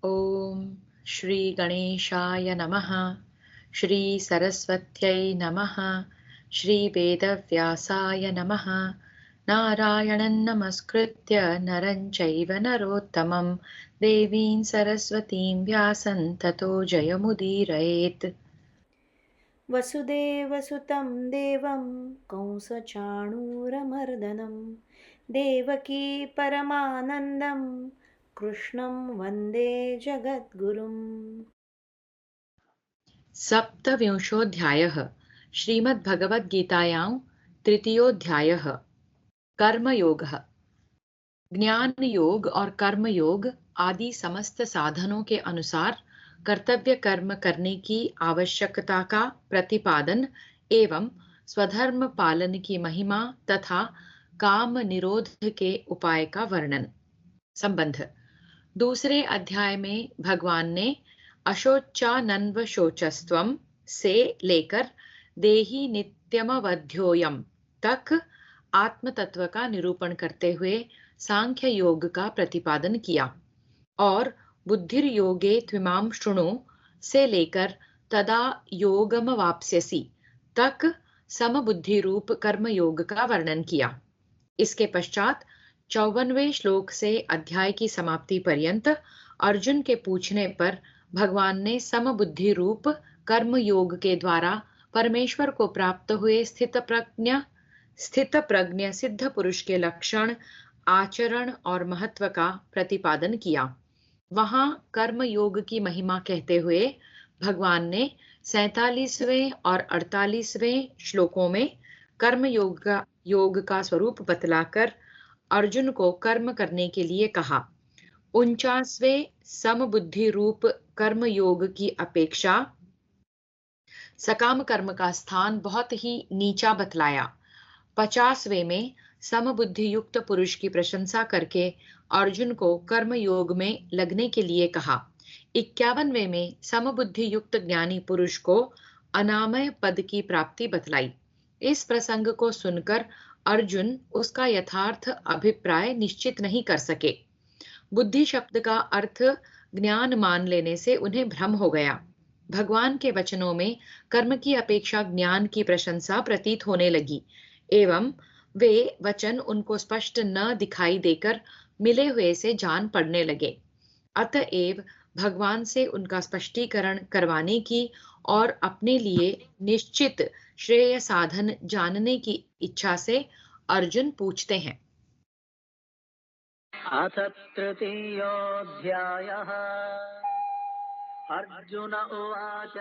ॐ श्री गणेशाय नमः। श्री सरस्वत्यै नमः। श्री वेदव्यासाय नमः। नारायणं नमस्कृत्य नरं चैव नरोत्तमं देवीं सरस्वतीं व्यासं ततो जयमुदीरयेत्। वसुदेवसुतं देवं कंसचाणूरमर्दनं देवकी परमानन्दं कृष्णं वन्दे जगद्गुरुम्। सप्तविंशोऽध्यायः। श्रीमद्भगवद्गीतायां तृतीयोऽध्यायः। कर्मयोगः। ज्ञान योग और कर्म योग आदि समस्त साधनों के अनुसार कर्तव्य कर्म करने की आवश्यकता का प्रतिपादन एवं स्वधर्म पालन की महिमा तथा काम निरोध के उपाय का वर्णन। संबंध। दूसरे अध्याय में भगवान ने अशोचानन्व शोचस्त्वम से लेकर देहि नित्यमवध्योयम तक आत्म तत्व का निरूपण करते हुए सांख्य योग का प्रतिपादन किया और बुद्धिर योगे त्विमाम शृणु से लेकर तदा योगम वाप्स्यसि तक समबुद्धि रूप कर्म योग का वर्णन किया। इसके पश्चात 54वें श्लोक से अध्याय की समाप्ति पर्यंत अर्जुन के पूछने पर भगवान ने समबुद्धि रूप कर्म योग के द्वारा परमेश्वर को प्राप्त हुए स्थित प्रज्ञ सिद्ध पुरुष के लक्षण, आचरण और महत्व का प्रतिपादन किया। वहां कर्म योग की महिमा कहते हुए भगवान ने 47वें और 48वें श्लोकों में कर्म योग का स्वरूप बतलाकर अर्जुन को कर्म करने के लिए कहा। 49वें समबुद्धि रूप कर्म योग की अपेक्षा सकाम कर्म का स्थान बहुत ही नीचा बतलाया। 50वें में समबुद्धि युक्त पुरुष की प्रशंसा करके अर्जुन को कर्म योग में लगने के लिए कहा। 51वें में समबुद्धि युक्त ज्ञानी पुरुष को अनामय पद की प्राप्ति बतलाई। इस प्रसंग को सुनकर अर्जुन उसका यथार्थ अभिप्राय निश्चित नहीं कर सके। बुद्धि शब्द का अर्थ ज्ञान मान लेने से उन्हें भ्रम हो गया। भगवान के वचनों में कर्म की अपेक्षा ज्ञान की प्रशंसा प्रतीत होने लगी एवं वे वचन उनको स्पष्ट न दिखाई देकर मिले हुए से जान पड़ने लगे। अतएव भगवान से उनका स्पष्टीकरण करवाने की और अपने लिए निश्चित श्रेय साधन जानने की इच्छा से अर्जुन पूछते हैं। अथ तृतीयोऽध्यायः। अर्जुन उवाच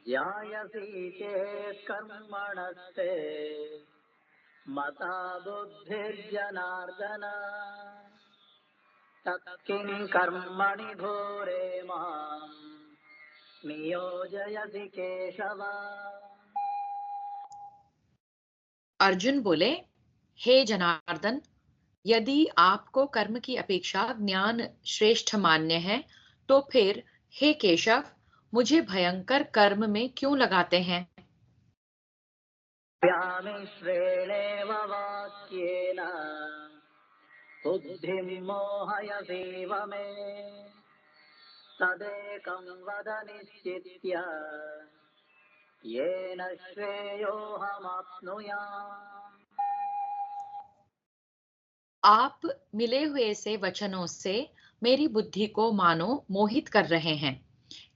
ध्यायसि चेत् कर्मणस्ते मता बुद्धिर्जनार्दन तत्किं कर्मणि घोरे मां नियोजयसि केशव। अर्जुन बोले, हे जनार्दन, यदि आपको कर्म की अपेक्षा ज्ञान श्रेष्ठ मान्य है तो फिर हे केशव मुझे भयंकर कर्म में क्यों लगाते हैं? व्यामिश्रेणेव वाक्येन बुद्धिं मोहयसीव मे तदेकं वद निश्चित्य येन श्रेयोऽहमाप्नुयाम्। आप मिले हुए से वचनों से मेरी बुद्धि को मानो मोहित कर रहे हैं,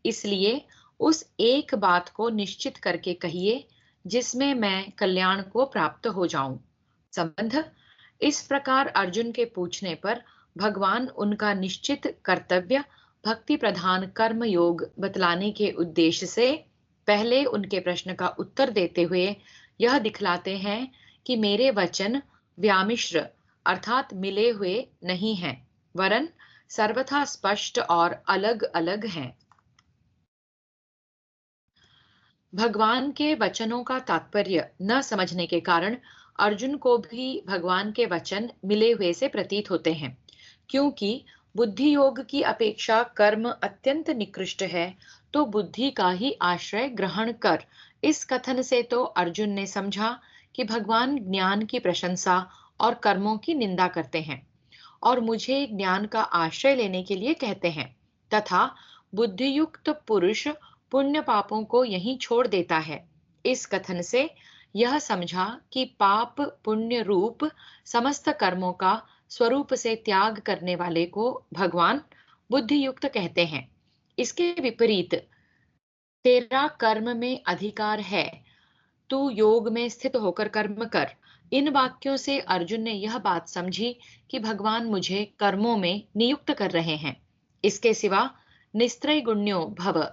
इसलिए उस एक बात को निश्चित करके कहिए जिसमें मैं कल्याण को प्राप्त हो जाऊं। संबंध। इस प्रकार अर्जुन के पूछने पर भगवान उनका निश्चित कर्तव्य भक्ति प्रधान कर्म योग बतलाने के उद्देश्य से पहले उनके प्रश्न का उत्तर देते हुए यह दिखलाते हैं कि मेरे वचन व्यामिश्र अर्थात मिले हुए नहीं हैं, वरन सर्वथा स्पष्ट और अलग अलग हैं। भगवान के वचनों का तात्पर्य न समझने के कारण अर्जुन को भी भगवान के वचन मिले हुए से प्रतीत होते हैं। क्योंकि बुद्धि योग की अपेक्षा कर्म अत्यंत निकृष्ट है, तो बुद्धि का ही आश्रय ग्रहण कर इस कथन से तो अर्जुन ने समझा कि भगवान ज्ञान की प्रशंसा और कर्मों की निंदा करते हैं। और मुझे ज्ञान का आश्रय लेने के लिए कहते हैं, तथा बुद्धियुक्त पुरुष पुण्य पापों को यहीं छोड़ देता है। इस कथन से यह समझा कि पाप पुण्य रूप समस्त कर्मों का स्वरूप से त्याग करने वाले को भगवान बुद्धियुक्त कहते हैं। इसके विपरीत, तेरा कर्म में अधिकार है, तू योग में स्थित होकर कर्म कर, इन वाक्यों से अर्जुन ने यह बात समझी कि भगवान मुझे कर्मों में नियुक्त कर रहे हैं। इसके सिवा निस्त्रय गुण्यो भव,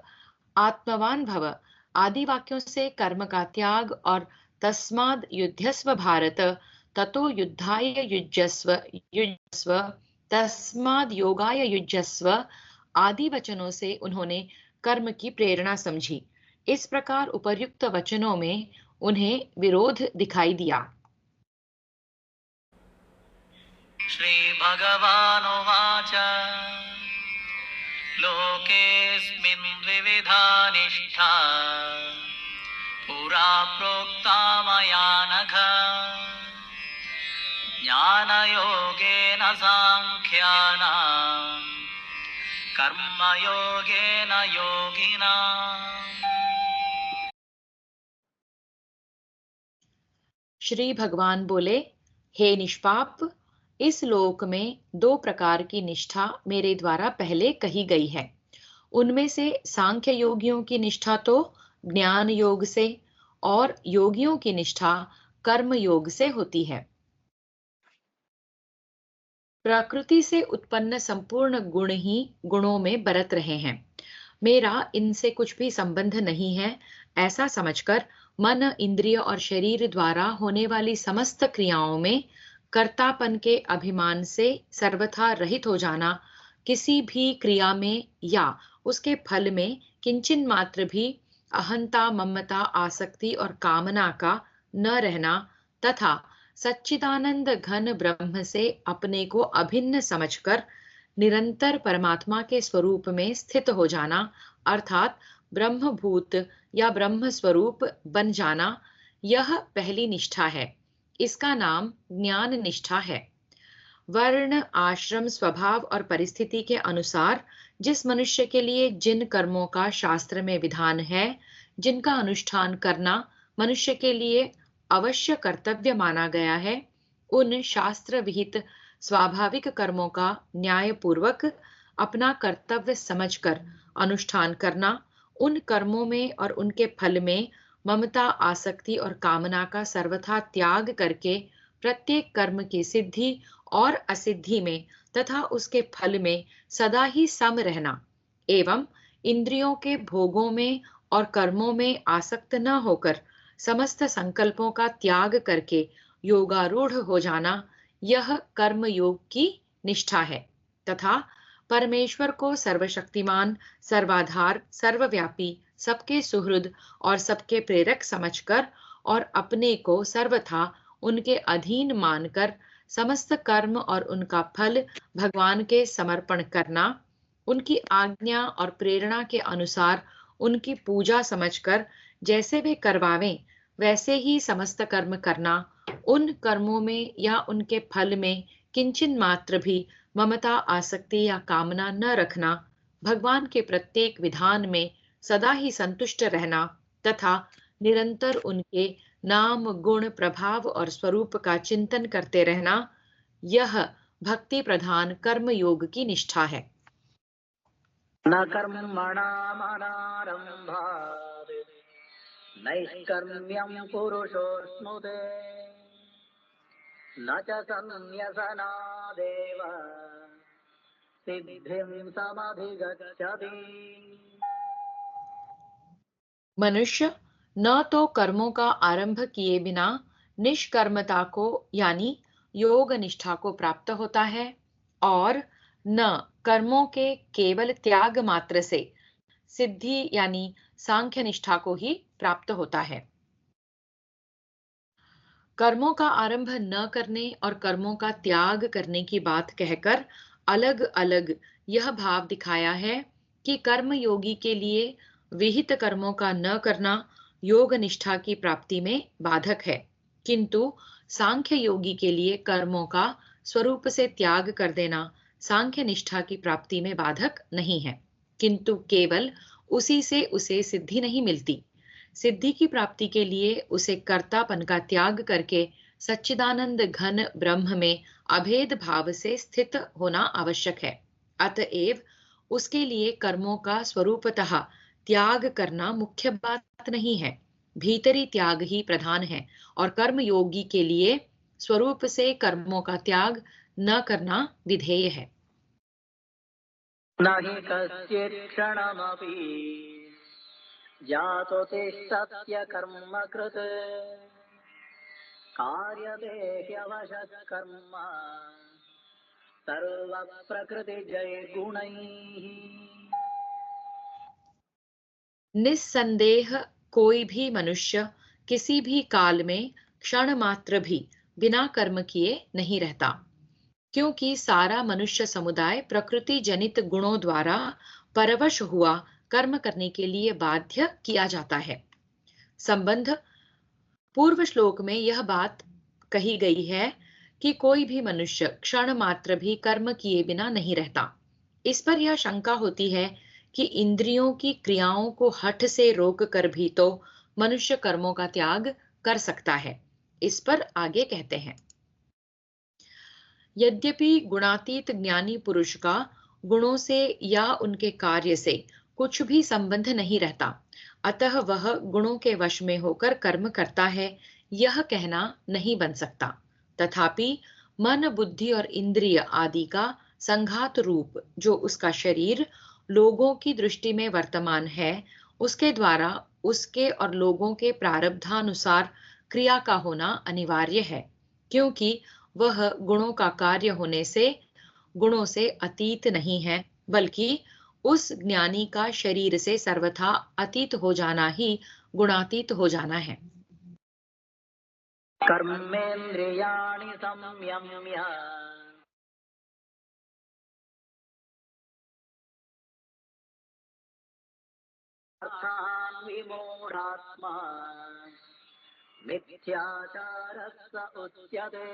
आत्मवान भव आदि वाक्यों से कर्म का त्याग और तस्माद युध्यस्व भारत ततो युद्धाय युज्यस्व युज्यस्व तस्माद योगाय युज्यस्व आदि वचनों से उन्होंने कर्म की प्रेरणा समझी। इस प्रकार उपर्युक्त वचनों में उन्हें विरोध दिखाई दिया। श्री भगवानुवाच लोकेऽस्मिन् द्विविधा निष्ठा पुरा प्रोक्ता मया नघ ज्ञानयोगेन साङ्ख्यानां कर्मयोगेन योगिनाम्। श्री भगवान बोले, हे निष्पाप, इस लोक में दो प्रकार की निष्ठा मेरे द्वारा पहले कही गई है। उनमें से सांख्य योगियों की निष्ठा तो ज्ञान योग से और योगियों की निष्ठा कर्म योग से होती है। प्रकृति से उत्पन्न संपूर्ण गुण ही गुणों में बरत रहे हैं। मेरा इनसे कुछ भी संबंध नहीं है, ऐसा समझकर मन, इंद्रिय और शरीर द्वारा होने वाली समस्त क्रियाओं में कर्तापन के अभिमान से सर्वथा रहित हो जाना, किसी भी क्रिया में या उसके फल में किंचिन मात्र भी अहंता, ममता, आसक्ति और कामना का न रहना तथा सच्चिदानंद घन ब्रह्म से अपने को अभिन्न समझकर निरंतर परमात्मा के स्वरूप में स्थित हो जाना, अर्थात ब्रह्मभूत या ब्रह्म स्वरूप बन जाना, यह पहली निष्ठा है। इसका नाम ज्ञान निष्ठा है। वर्ण, आश्रम, स्वभाव और परिस्थिति के अनुसार जिस मनुष्य के लिए जिन कर्मों का शास्त्र में विधान है, जिनका अनुष्ठान करना मनुष्य के लिए अवश्य कर्तव्य माना गया है, उन शास्त्र विहित स्वाभाविक कर्मों का न्यायपूर्वक अपना कर्तव्य समझकर अनुष्ठान करना, उन कर्मों में और उनके फल में ममता, आसक्ति और कामना का सर्वथा त्याग करके प्रत्येक कर्म की सिद्धि और असिद्धि में तथा उसके फल में सदा ही सम रहना, एवं इंद्रियों के भोगों में और कर्मों में आसक्त न होकर समस्त संकल्पों का त्याग करके योगारूढ़ हो जाना, यह कर्म योग की निष्ठा है। तथा परमेश्वर को सर्वशक्तिमान, सर्वाधार, सर्वव्यापी, सबके सुहृद और सबके प्रेरक समझकर और अपने को सर्वथा उनके अधीन मानकर समस्त कर्म और उनका फल भगवान के समर्पण करना, उनकी आज्ञा और प्रेरणा के अनुसार उनकी पूजा समझकर जैसे वे करवावें वैसे ही समस्त कर्म करना, उन कर्मों में या उनके फल में किंचिन मात्र भी ममता, आसक्ति या कामना न रखना, भगवान के प्रत्येक विधान में सदा ही संतुष्ट रहना तथा निरंतर उनके नाम, गुण, प्रभाव और स्वरूप का चिंतन करते रहना, यह भक्ति प्रधान कर्म योग की निष्ठा है। न कर्मणामनारम्भात् नैष्कर्म्यं पुरुषोऽश्नुते न च सन्न्यसनादेव सिद्धिं समधिगच्छति। मनुष्य न तो कर्मों का आरंभ किए बिना निष्कर्मता को यानी योग निष्ठा को प्राप्त होता है और न कर्मों के केवल त्याग मात्र से सिद्धि यानी सांख्य निष्ठा को ही प्राप्त होता है। कर्मों का आरंभ न करने और कर्मों का त्याग करने की बात कहकर अलग अलग यह भाव दिखाया है कि कर्म योगी के लिए विहित कर्मों का न करना योग निष्ठा की प्राप्ति में बाधक है, किंतु सांख्य योगी के लिए कर्मों का स्वरूप से त्याग कर देना सांख्य निष्ठा की प्राप्ति में बाधक नहीं है, किंतु केवल उसी से उसे सिद्धि नहीं मिलती। सिद्धि की प्राप्ति के लिए उसे कर्तापन का त्याग करके सच्चिदानंद घन ब्रह्म में अभेद भाव से स्थित होना आवश्यक है। अतएव उसके लिए कर्मों का स्वरूपतः त्याग करना मुख्य बात नहीं है, भीतरी त्याग ही प्रधान है, और कर्म योगी के लिए स्वरूप से कर्मों का त्याग न करना विधेय है। न हि कश्चित् क्षणमपि जातो तिष्ठत्य कर्म कृत् कार्यते ह्यवशः कर्म सर्वप्रकृतिजैर्गुणैः। निस्संदेह कोई भी मनुष्य किसी भी काल में क्षण मात्र भी बिना कर्म किए नहीं रहता, क्योंकि सारा मनुष्य समुदाय प्रकृति जनित गुणों द्वारा परवश हुआ कर्म करने के लिए बाध्य किया जाता है। संबंध पूर्व श्लोक में यह बात कही गई है कि कोई भी मनुष्य क्षण मात्र भी कर्म किए बिना नहीं रहता। इस पर यह शंका होती है कि इंद्रियों की क्रियाओं को हठ से रोक कर भी तो मनुष्य कर्मों का त्याग कर सकता है। इस पर आगे कहते हैं, यद्यपि गुणातीत ज्ञानी पुरुष का गुणों से या उनके कार्य से कुछ भी संबंध नहीं रहता, अतः वह गुणों के वश में होकर कर्म करता है, यह कहना नहीं बन सकता। तथापि मन, बुद्धि और इंद्रिय आदि का संघात रूप जो उसका शरीर लोगों की दृष्टि में वर्तमान है, उसके द्वारा उसके और लोगों के प्रारब्धानुसार क्रिया का होना अनिवार्य है, क्योंकि वह गुणों का कार्य होने से गुणों से अतीत नहीं है, बल्कि उस ज्ञानी का शरीर से सर्वथा अतीत हो जाना ही गुणातीत हो जाना है। कर्मेन्द्रियाणि संयम्य अर्थान् विमूढात्मा मिथ्याचारः स उच्यते।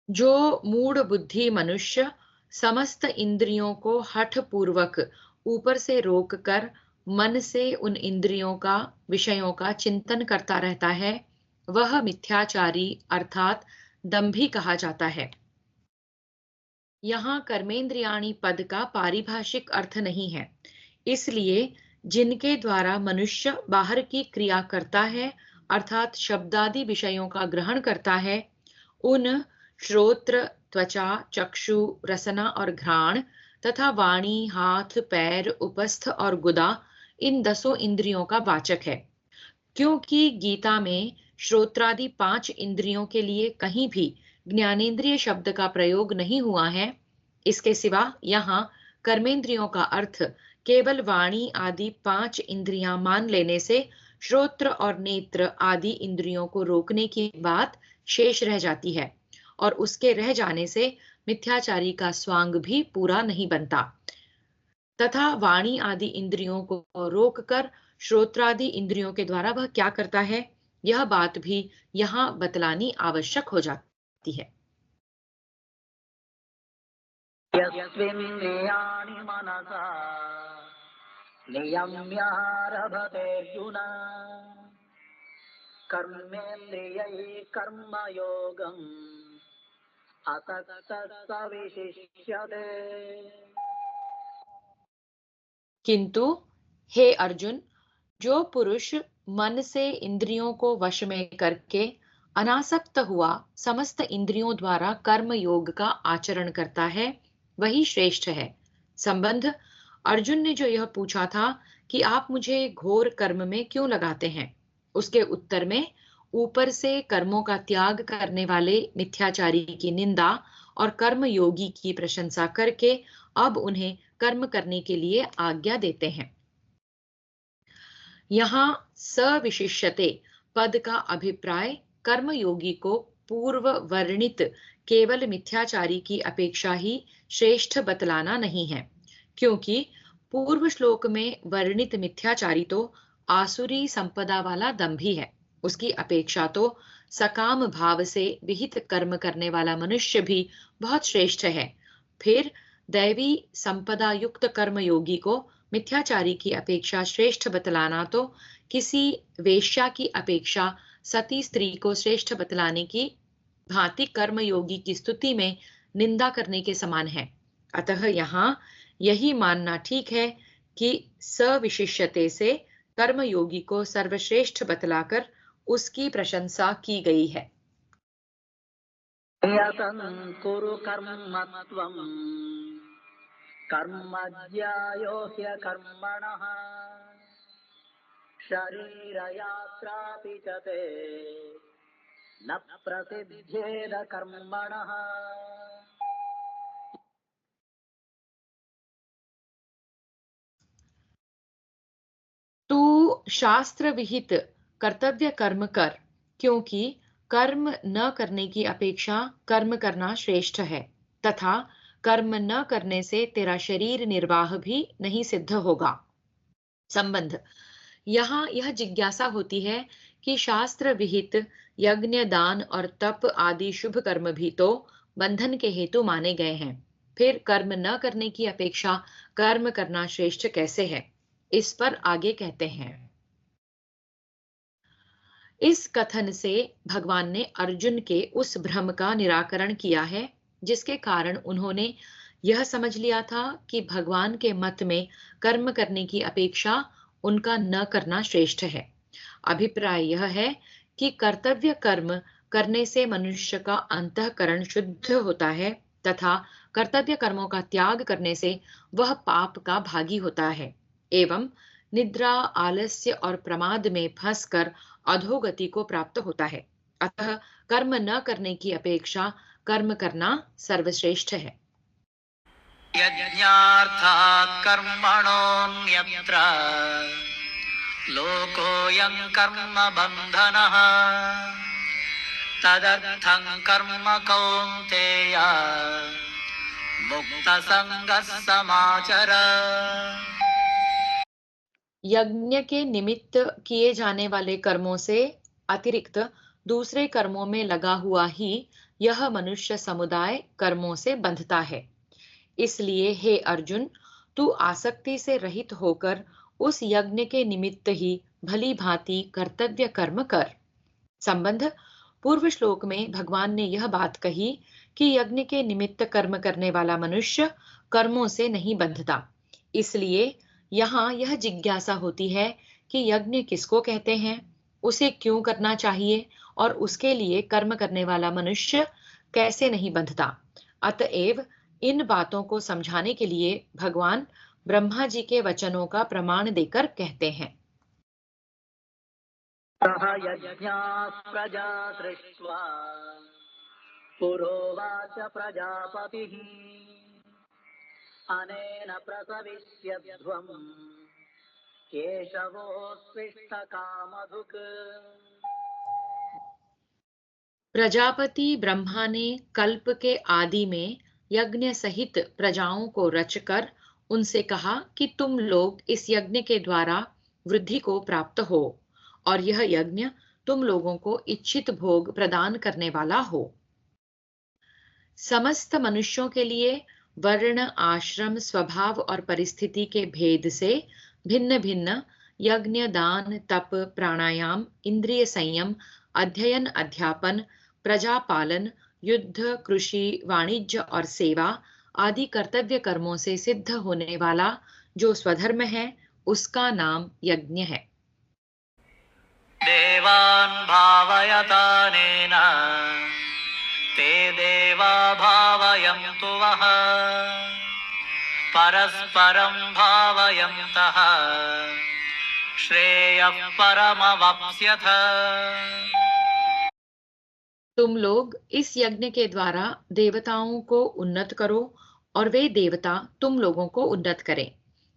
जो मूढ़ बुद्धि मनुष्य समस्त इंद्रियों को हठ पूर्वक ऊपर से रोककर मन से उन इंद्रियों का विषयों का चिंतन करता रहता है, वह मिथ्याचारी अर्थात दंभी कहा जाता है। यहाँ कर्मेंद्रियाणि पद का पारिभाषिक अर्थ नहीं है, इसलिए जिनके द्वारा मनुष्य बाहर की क्रिया करता है अर्थात शब्दादि विषयों का ग्रहण करता है, उन श्रोत्र, त्वचा, चक्षु, रसना और घ्राण तथा वाणी, हाथ, पैर, उपस्थ और गुदा इन 10 इंद्रियों का वाचक है। क्योंकि गीता में श्रोत्रादि 5 इंद्रियों के लिए कहीं भी ज्ञानेंद्रिय शब्द का प्रयोग नहीं हुआ है, इसके सिवा यहाँ कर्मेंद्रियों का अर्थ केवल वाणी आदि 5 इंद्रियां मान लेने से श्रोत्र और नेत्र आदि इंद्रियों को रोकने की बात शेष रह जाती है, और उसके रह जाने से मिथ्याचारी का स्वांग भी पूरा नहीं बनता, तथा वाणी आदि इंद्रियों को रोककर श्रोत्रादि इंद्रियों के द्वारा वह क्या करता है, यह बात भी यहाँ बतलानी आवश्यक हो जाती है। यस्मिन्द्रियाणि मनसा नियम्यारभते अर्जुन कर्मेन्द्रियैः कर्मयोगम् असक्तः स विशिष्यते। किंतु हे अर्जुन, जो पुरुष मन से इंद्रियों को वश में करके अनासक्त हुआ समस्त इंद्रियों द्वारा कर्म योग का आचरण करता है, वही श्रेष्ठ है। संबंध अर्जुन ने जो यह पूछा था कि आप मुझे घोर कर्म में क्यों लगाते हैं, उसके उत्तर में ऊपर से कर्मों का त्याग करने वाले मिथ्याचारी की निंदा और कर्म योगी की प्रशंसा करके अब उन्हें कर्म करने के लिए आज्ञा देते हैं। यहाँ सविशिष्यते पद का अभिप्राय कर्मयोगी को पूर्व वर्णित केवल मिथ्याचारी की अपेक्षा ही श्रेष्ठ बतलाना नहीं है, क्योंकि पूर्व श्लोक में वर्णित मिथ्याचारी तो आसुरी संपदा वाला दंभी है, उसकी अपेक्षा तो सकाम भाव से विहित कर्म करने वाला मनुष्य भी बहुत श्रेष्ठ है। फिर दैवी संपदा युक्त कर्मयोगी को मिथ्याचारी की अपेक्षा श्रेष्ठ बतलाना तो किसी वेश्या की अपेक्षा सती स्त्री को श्रेष्ठ बतलाने की भांति कर्मयोगी की स्तुति में निंदा करने के समान है। अतः यहाँ यही मानना ठीक है कि सविशिष्यते से कर्मयोगी को सर्वश्रेष्ठ बतलाकर उसकी प्रशंसा की गई है। यतं कुरु कर्म त्वं कर्मज्ञायो ह्यकर्मणः शरीरयात्रापि च ते न प्रसिद्ध्येद कर्मणः। तू शास्त्र विहित कर्तव्य कर्म कर, क्योंकि कर्म न करने की अपेक्षा कर्म करना श्रेष्ठ है, तथा कर्म न करने से तेरा शरीर निर्वाह भी नहीं सिद्ध होगा। संबंध। यहाँ यह जिज्ञासा होती है कि शास्त्र विहित यज्ञ, दान और तप आदि शुभ कर्म भी तो बंधन के हेतु माने गए हैं, फिर कर्म न करने की अपेक्षा कर्म करना श्रेष्ठ कैसे है? इस पर आगे कहते हैं। इस कथन से भगवान ने अर्जुन के उस भ्रम का निराकरण किया है जिसके कारण उन्होंने यह समझ लिया था कि भगवान के मत में कर्म करने की अपेक्षा उनका न करना श्रेष्ठ है। अभिप्राय यह है कि कर्तव्य कर्म करने से मनुष्य का अंतःकरण शुद्ध होता है तथा कर्तव्य कर्मों का त्याग करने से वह पाप का भागी होता है एवं निद्रा, आलस्य और प्रमाद में फंसकर अधोगति को प्राप्त होता है। अतः कर्म न करने की अपेक्षा कर्म करना सर्वश्रेष्ठ है। यज्ञार्थात् कर्मणोऽन्यत्र लोकोऽयं कर्म बन्धनः तदर्थं कर्म कौन्तेय मुक्तसंगः समाचर। यज्ञ के निमित्त किए जाने वाले कर्मों से अतिरिक्त दूसरे कर्मों में लगा हुआ ही यह मनुष्य समुदाय कर्मों से बंधता है। इसलिए हे अर्जुन, तू आसक्ति से रहित होकर उस यज्ञ के निमित्त ही भली भांति कर्तव्य कर्म कर। संबंध। पूर्व श्लोक में भगवान ने यह बात कही कि यज्ञ के निमित्त कर्म करने वाला मनुष्य कर्मों से नहीं बंधता। इसलिए यहाँ यह जिज्ञासा होती है कि यज्ञ किसको कहते हैं, उसे क्यों करना चाहिए और उसके लिए कर्म करने वाला मनुष्य कैसे नहीं बंधता। अतएव इन बातों को समझाने के लिए भगवान ब्रह्मा जी के वचनों का प्रमाण देकर कहते हैं। सह यज्ञाः प्रजा दृष्ट्वा पुरोवाच प्रजापतिः अनेन प्रसविष्यध्वम् केशवोऽस्विष्टकामधुक्। प्रजापति ब्रह्मा ने कल्प के आदि में यज्ञ सहित प्रजाओं को रचकर उनसे कहा कि तुम लोग इस यज्ञ के द्वारा वृद्धि को प्राप्त हो और यह यज्ञ तुम लोगों को इच्छित भोग प्रदान करने वाला हो। समस्त मनुष्यों के लिए वर्ण, आश्रम, स्वभाव और परिस्थिति के भेद से भिन्न भिन्न यज्ञ, दान, तप, प्राणायाम, इंद्रिय संयम, अध्ययन, अध्यापन, प्रजापालन, युद्ध, कृषि, वाणिज्य और सेवा आदि कर्तव्य कर्मों से सिद्ध होने वाला जो स्वधर्म है उसका नाम यज्ञ है। देवान् भावयतानेन ते देवा भावयन्तु वः परस्परं भावयन्तः श्रेयः परमवाप्स्यथ। तुम लोग इस यज्ञ के द्वारा देवताओं को उन्नत करो और वे देवता तुम लोगों को उन्नत करें।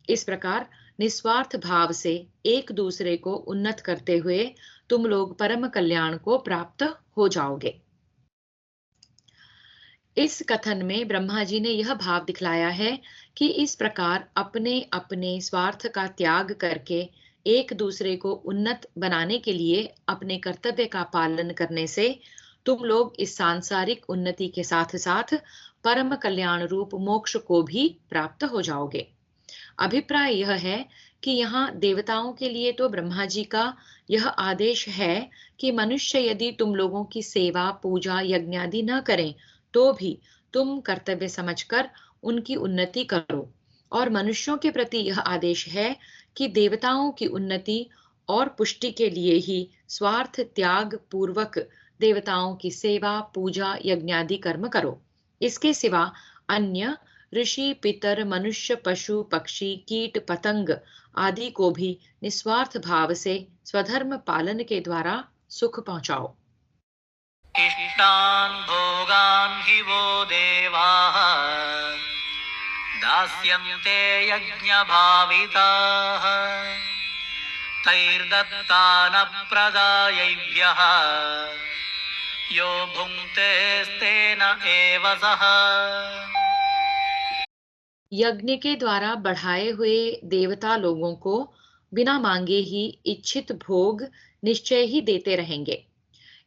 इस प्रकार निस्वार्थ भाव से एक दूसरे को उन्नत करते हुए तुम लोग परम कल्याण को प्राप्त हो जाओगे। इस कथन में ब्रह्मा जी ने यह भाव दिखलाया है कि इस प्रकार अपने अपने स्वार्थ का त्याग करके एक दूसरे को उन्नत बनाने के लिए अपने कर्तव्य का पालन करने से तुम लोग इस सांसारिक उन्नति के साथ साथ परम कल्याण रूप मोक्ष को भी प्राप्त हो जाओगे। अभिप्राय यह है कि यहाँ देवताओं के लिए तो ब्रह्मा जी का यह आदेश है कि मनुष्य यदि तुम लोगों की सेवा पूजा यज्ञ आदि न करें तो भी तुम कर्तव्य समझकर उनकी उन्नति करो, और मनुष्यों के प्रति यह आदेश है कि देवताओं की उन्नति और पुष्टि के लिए ही स्वार्थ त्याग पूर्वक देवताओं की सेवा पूजा यज्ञादि कर्म करो। इसके सिवा अन्य ऋषि पितर मनुष्य पशु पक्षी कीट पतंग आदि को भी निस्वार्थ भाव से स्वधर्म पालन के द्वारा सुख पहुंचाओ। इष्टान् भोगान् हि वो देवाः दास्यन्ते यज्ञभाविताः तैर्दत्तानप्रदायैभ्यः यो भुङ्क्तेस्तेन एव सः। यज्ञ के द्वारा बढ़ाए हुए देवता लोगों को बिना मांगे ही इच्छित भोग निश्चय ही देते रहेंगे।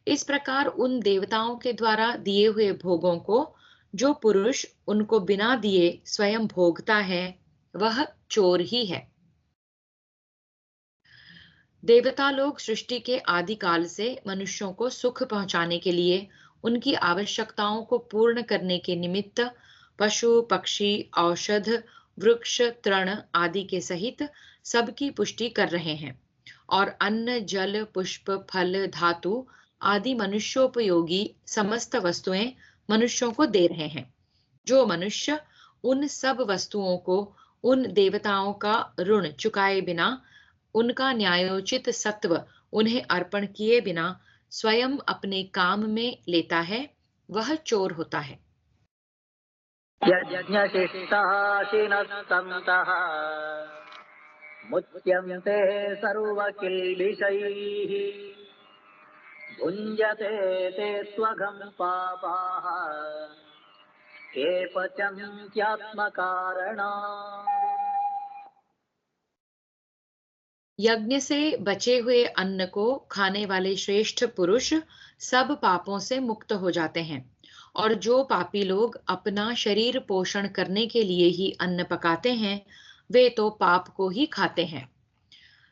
इस प्रकार उन देवताओं के द्वारा दिए हुए भोगों को जो पुरुष उनको बिना दिए स्वयं भोगता है वह चोर ही है। देवता लोग सृष्टि के आदि काल से मनुष्यों को सुख पहुंचाने के लिए उनकी आवश्यकताओं को पूर्ण करने के निमित्त पशु पक्षी औषध वृक्ष तृण आदि के सहित सबकी पुष्टि कर रहे हैं, और अन्न जल पुष्प फल धातु आदि मनुष्योपयोगी समस्त वस्तुएं मनुष्यों को दे रहे हैं। जो मनुष्य उन सब वस्तुओं को उन देवताओं का ऋण चुकाए बिना उनका न्यायोचित सत्व उन्हें अर्पण किए बिना स्वयं अपने काम में लेता है वह चोर होता है। यज्ञशिष्टाशिनस्तन्तः मुच्यन्ते सर्वकिल्बिषैः भुञ्जते ते स्वघं पापाः ये पचन्त्यात्मकारणात्। यज्ञ से बचे हुए अन्न को खाने वाले श्रेष्ठ पुरुष सब पापों से मुक्त हो जाते हैं, और जो पापी लोग अपना शरीर पोषण करने के लिए ही अन्न पकाते हैं वे तो पाप को ही खाते हैं।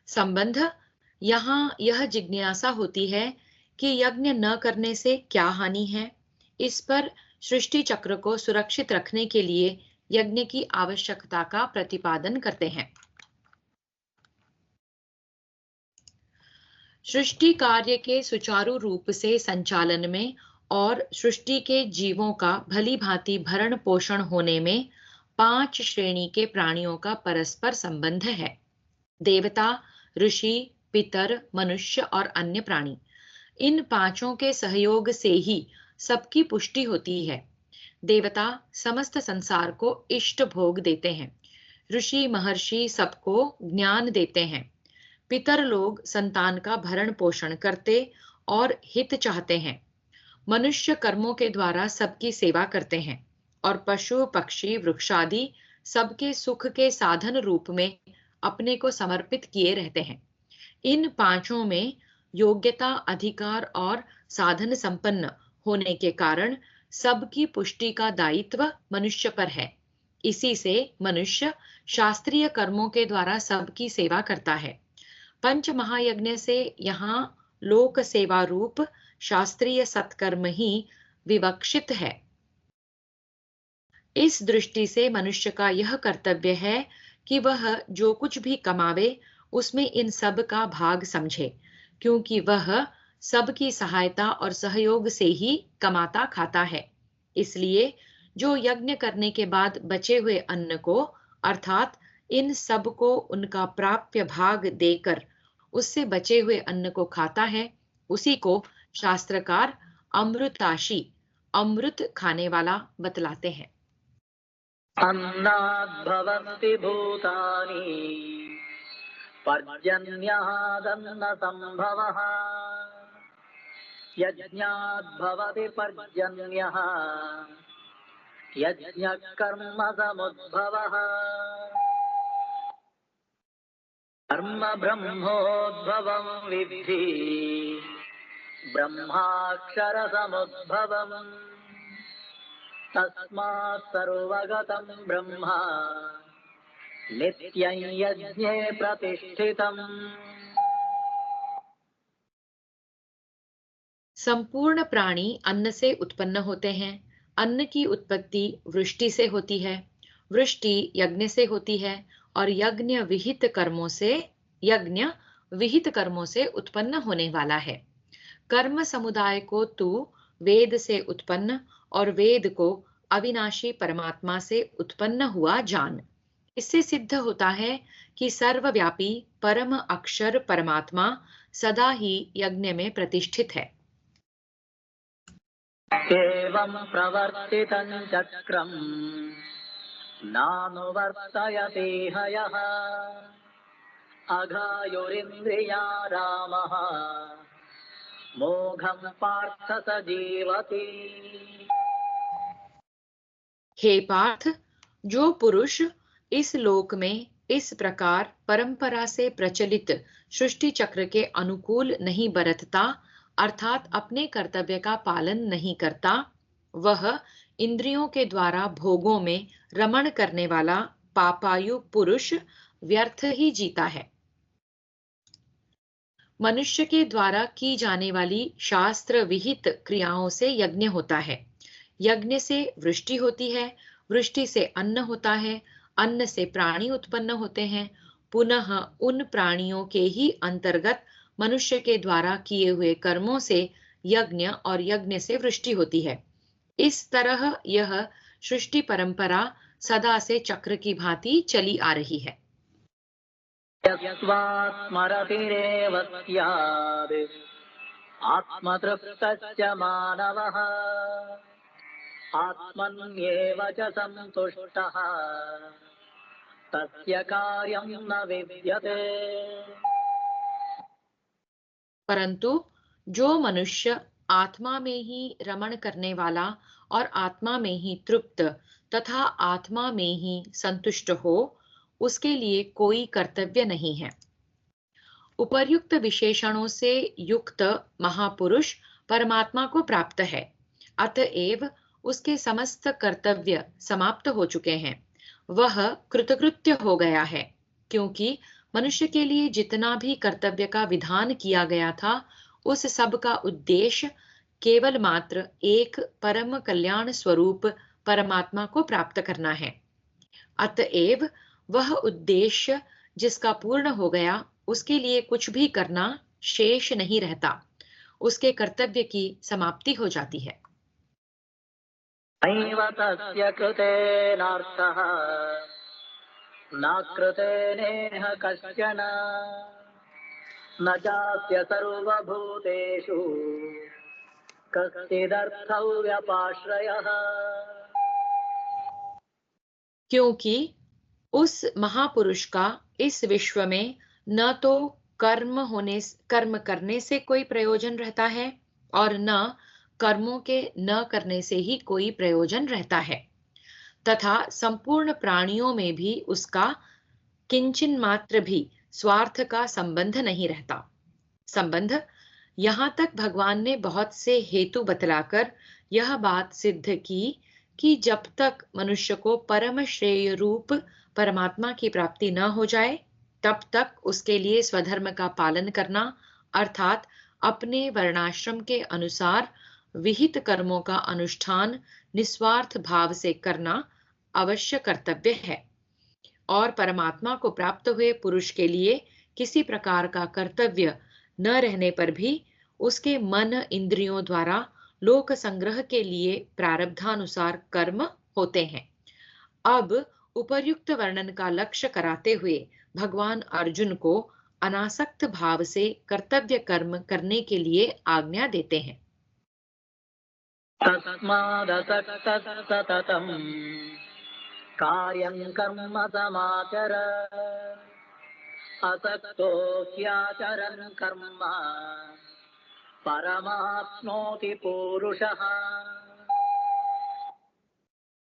संबंध यहाँ यह जिज्ञासा होती है कि यज्ञ न करने से क्या हानि है। इस पर सृष्टि चक्र को सुरक्षित रखने के लिए यज्ञ की आवश्यकता का प्रतिपादन करते हैं। सृष्टि कार्य के सुचारू रूप से संचालन में और सृष्टि के जीवों का भली भांति भरण पोषण होने में 5 श्रेणी के प्राणियों का परस्पर संबंध है। देवता, ऋषि, पितर, मनुष्य और अन्य प्राणी, इन पांचों के सहयोग से ही सबकी पुष्टि होती है। देवता समस्त संसार को इष्ट भोग देते हैं, ऋषि महर्षि सबको ज्ञान देते हैं, पितर लोग संतान का भरण पोषण करते और हित चाहते हैं, मनुष्य कर्मों के द्वारा सबकी सेवा करते हैं, और पशु पक्षी वृक्षादि सबके सुख के साधन रूप में अपने को समर्पित किए रहते हैं। इन पांचों में योग्यता अधिकार और साधन संपन्न होने के कारण सबकी पुष्टि का दायित्व मनुष्य पर है। इसी से मनुष्य शास्त्रीय कर्मों के द्वारा सबकी सेवा करता है। पंच महायज्ञ से यहाँ लोक सेवा रूप शास्त्रीय सत्कर्म ही विवक्षित है। इस दृष्टि से मनुष्य का यह कर्तव्य है कि वह जो कुछ भी कमावे उसमें इन सब का भाग समझे, क्योंकि वह सबकी सहायता और सहयोग से ही कमाता खाता है। इसलिए जो यज्ञ करने के बाद बचे हुए अन्न को अर्थात इन सब को उनका प्राप्य भाग देकर उससे बचे हुए अन्न को खाता है, उसी को शास्त्रकार अमृताशी, अमृत खाने वाला बतलाते हैं। अन्नाद् भवन्ति भूतानि पर्जन्यादन्न संभवः यज्ञाद् भवति पर्जन्यः यज्ञः कर्म समुद्भवः। कर्म ब्रह्मोद्भवं विद्धि ब्रह्माक्षर समुद्भवम् तस्मात् सर्वगतं ब्रह्म नित्यं यज्ञे प्रतिष्ठितम्। संपूर्ण प्राणी अन्न से उत्पन्न होते हैं। अन्न की उत्पत्ति वृष्टि से होती है, वृष्टि यज्ञ से होती है और यज्ञ विहित कर्मों से उत्पन्न होने वाला है। कर्म समुदाय को तू वेद से उत्पन्न और वेद को अविनाशी परमात्मा से उत्पन्न हुआ जान। इससे सिद्ध होता है कि सर्वव्यापी परम अक्षर परमात्मा सदा ही यज्ञ में प्रतिष्ठित है। एवं प्रवर्तितं चक्रम् नानुवर्तयते हयः अघायुरिन्द्रिया रामः मोघं पार्थ स जीवति। हे पार्थ, जो पुरुष इस लोक में इस प्रकार परंपरा से प्रचलित सृष्टि चक्र के अनुकूल नहीं बरतता, अर्थात अपने कर्तव्य का पालन नहीं करता, वह इंद्रियों के द्वारा भोगों में रमण करने वाला पापायु पुरुष व्यर्थ ही जीता है। मनुष्य के द्वारा की जाने वाली शास्त्र विहित क्रियाओं से यज्ञ होता है। यज्ञ से वृष्टि होती है, वृष्टि से अन्न होता है, अन्न से प्राणी उत्पन्न होते हैं, पुनः उन प्राणियों के ही अंतर्गत मनुष्य के द्वारा किए हुए कर्मों से यज्ञ और यज्ञ से वृष्टि होती है। इस तरह यह सृष्टि परंपरा सदा से चक्र की भांति चली आ रही है। यस्वात्मरतिरेव स्याद् आत्मतृप्तश्च मानवः आत्मन्येव च सन्तुष्टः तस्य कार्यं न विद्यते। परंतु जो मनुष्य आत्मा में ही रमण करने वाला और आत्मा में ही तृप्त तथा आत्मा में ही संतुष्ट हो, उसके लिए कोई कर्तव्य नहीं है। उपर्युक्त विशेषणों से युक्त महापुरुष परमात्मा को प्राप्त है, अतएव उसके समस्त कर्तव्य समाप्त हो चुके हैं। वह कृतकृत्य हो गया है, क्योंकि मनुष्य के लिए जितना भी कर्तव्य का विधान किया गया था, उस सब का उद्देश्य केवल मात्र एक परम कल्याण स्वरूप परमात्मा को प्राप्त करना है। अतएव वह उद्देश्य जिसका पूर्ण हो गया, उसके लिए कुछ भी करना शेष नहीं रहता, उसके कर्तव्य की समाप्ति हो जाती है। नैव तस्य कृतेनार्थः न कृतेनेह कश्चन न चास्य सर्वभूतेषु कश्चिदर्थव्यपाश्रयः। क्योंकि उस महापुरुष का इस विश्व में न तो कर्म करने से कोई प्रयोजन रहता है और न कर्मों के न करने से ही कोई प्रयोजन रहता है, तथा संपूर्ण प्राणियों में भी उसका किंचन मात्र भी स्वार्थ का संबंध नहीं रहता। संबंध यहाँ तक भगवान ने बहुत से हेतु बतलाकर यह बात सिद्ध की कि जब तक मनुष्य को परम श्रेय रूप परमात्मा की प्राप्ति न हो जाए, तब तक उसके लिए स्वधर्म का पालन करना, अर्थात अपने वर्णाश्रम के अनुसार विहित कर्मों का अनुष्ठान निस्वार्थ भाव से करना अवश्य कर्तव्य है। और परमात्मा को प्राप्त हुए पुरुष के लिए किसी प्रकार का कर्तव्य न रहने पर भी उसके मन इंद्रियों द्वारा लोक संग्रह के लिए प्रारब्धानुसार कर्म होते हैं। अब उपर्युक्त वर्णन का लक्ष्य कराते हुए भगवान अर्जुन को अनासक्त भाव से कर्तव्य कर्म करने के लिए आज्ञा देते हैं। तस्मादसक्तः सततं कार्यं कर्म समाचर असक्तो ह्याचरन् कर्म परमाप्नोति पुरुषः।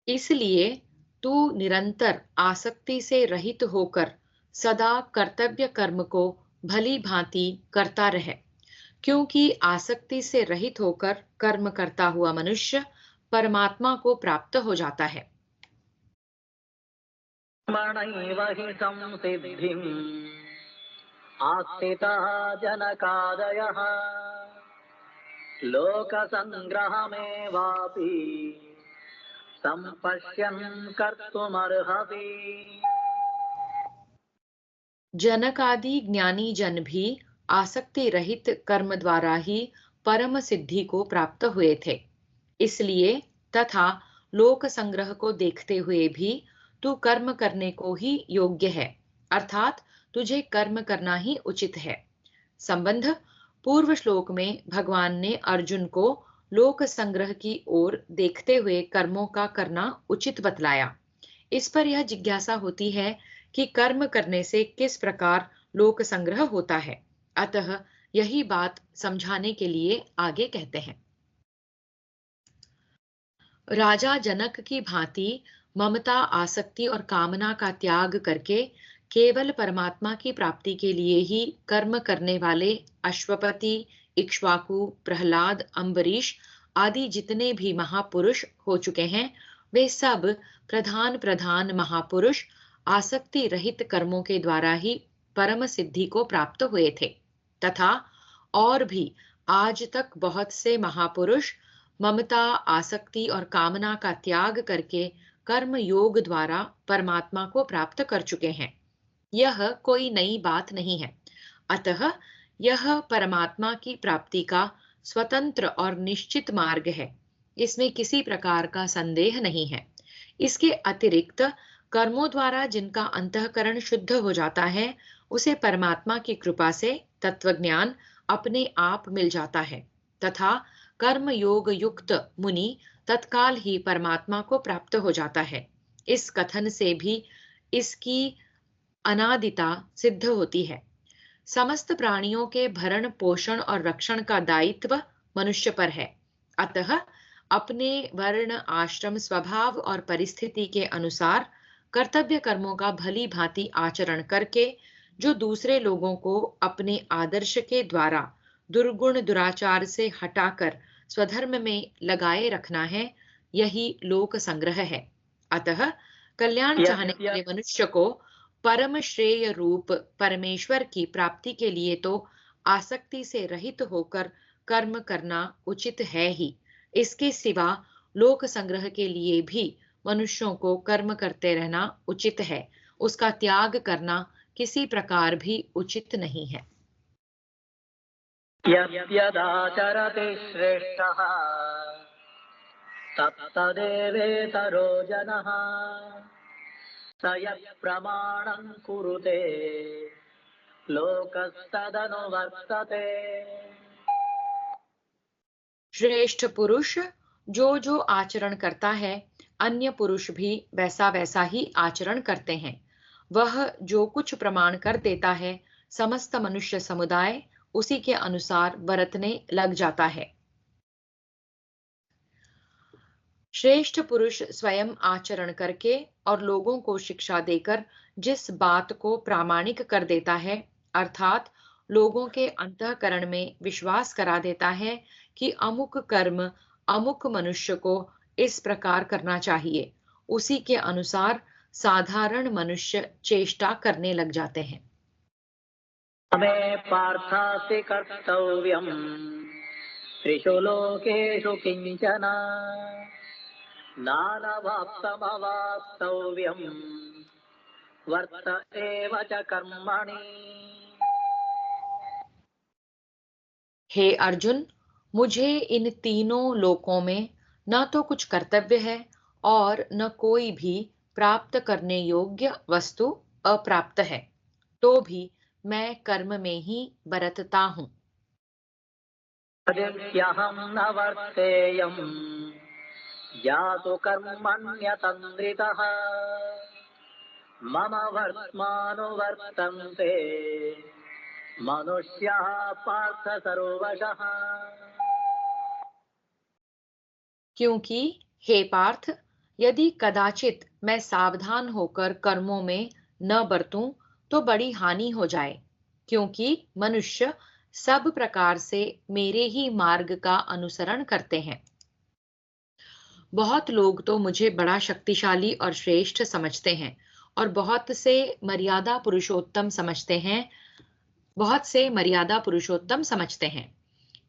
इसलिए तू निरंतर आसक्ति से रहित होकर सदा कर्तव्य कर्म को भली भांति करता रहे, क्योंकि आसक्ति से रहित होकर कर्म करता हुआ मनुष्य परमात्मा को प्राप्त हो जाता है। कर्मणैव हि संसिद्धिम् आस्थितः जनकादयः लोकसङ्ग्रहमेवापि सम्पश्यन् कर्तुमर्हति। जनक आदि ज्ञानी जन भी आसक्ति रहित कर्म द्वारा ही परम सिद्धि को प्राप्त हुए थे। इसलिए तथा लोक संग्रह को देखते हुए भी तू कर्म करने को ही योग्य है, अर्थात तुझे कर्म करना ही उचित है। संबंध पूर्व श्लोक में भगवान ने अर्जुन को लोक संग्रह की ओर देखते हुए कर्मों का करना उचित बतलाया। इस पर यह जिज्ञासा होती है कि कर्म करने से किस प्रकार लोक संग्रह होता है। अतः यही बात समझाने के लिए आगे कहते हैं। राजा जनक की भांति ममता, आसक्ति और कामना का त्याग करके केवल परमात्मा की प्राप्ति के लिए ही कर्म करने वाले अश्वपति, इक्ष्वाकु, प्रहलाद, अम्बरीश आदि जितने भी महापुरुष हो चुके हैं, वे सब प्रधान महापुरुष आसक्ति रहित कर्मों के द्वारा ही परम सिद्धि को प्राप्त हुए थे। तथा और भी आज तक बहुत से महापुरुष ममता, आसक्ति और कामना का त्याग करके कर्म योग द्वारा परमात्मा को प्राप्त कर चुके हैं। यह कोई नई बात नहीं है। अतः यह परमात्मा की प्राप्ति का स्वतंत्र और निश्चित मार्ग है, इसमें किसी प्रकार का संदेह नहीं है। इसके अतिरिक्त कर्मों द्वारा जिनका अंतःकरण शुद्ध हो जाता है, उसे परमात्मा की कृपा से तत्वज्ञान अपने आप मिल जाता है तथा कर्म योग युक्त मुनि तत्काल ही परमात्मा को प्राप्त हो जाता है। इस कथन से भी इसकी अनादिता सिद्ध होती है। समस्त प्राणियों के भरण पोषण और रक्षण का दायित्व मनुष्य पर है। अतः अपने वर्ण, आश्रम, स्वभाव और परिस्थिति के अनुसार कर्तव्य कर्मों का भली भांति आचरण करके जो दूसरे लोगों को अपने आदर्श के द्वारा दुर्गुण दुराचार से हटाकर स्वधर्म में लगाए रखना है, यही लोक संग्रह है। अतः कल्याण चाहने वाले मनुष्य को परम श्रेय रूप परमेश्वर की प्राप्ति के लिए तो आसक्ति से रहित होकर कर्म करना उचित है ही। इसके सिवा लोक संग्रह के लिए भी मनुष्यों को कर्म करते रहना उचित है। उसका त्याग करना किसी प्रकार भी उचित नहीं है। यद्यदाचरति श्रेष्ठः तत्तदेवेतरो जनः स यत्प्रमाणं कुरुते लोकस्तदनुवर्तते। श्रेष्ठ पुरुष जो आचरण करता है, अन्य पुरुष भी वैसा वैसा ही आचरण करते हैं। वह जो कुछ प्रमाण कर देता है, समस्त मनुष्य समुदाय उसी के अनुसार बरतने लग जाता है। श्रेष्ठ पुरुष स्वयं आचरण करके और लोगों को शिक्षा देकर जिस बात को प्रामाणिक कर देता है, अर्थात लोगों के अंतःकरण में विश्वास करा देता है कि अमुक कर्म अमुक मनुष्य को इस प्रकार करना चाहिए, उसी के अनुसार साधारण मनुष्य चेष्टा करने लग जाते हैं। मे पार्थासि कर्तव्यम् त्रिषु लोकेषु किञ्चन नानवाप्तमवाप्तव्यम् वर्त एव च कर्मणि। हे अर्जुन, मुझे इन तीनों लोकों में न तो कुछ कर्तव्य है और न कोई भी प्राप्त करने योग्य वस्तु अप्राप्त है, तो भी मैं कर्म में ही बरतता हूँ। यद्यहं न वर्तेयम् यातु कर्मण्यतन्द्रितः मम वर्त्मानुवर्तन्ते मनुष्याः पार्थ सर्वशः। क्योंकि हे पार्थ, यदि कदाचित मैं सावधान होकर कर्मों में न बरतूं तो बड़ी हानि हो जाए, क्योंकि मनुष्य सब प्रकार से मेरे ही मार्ग का अनुसरण करते हैं। बहुत लोग तो मुझे बड़ा शक्तिशाली और श्रेष्ठ समझते हैं और बहुत से मर्यादा पुरुषोत्तम समझते हैं।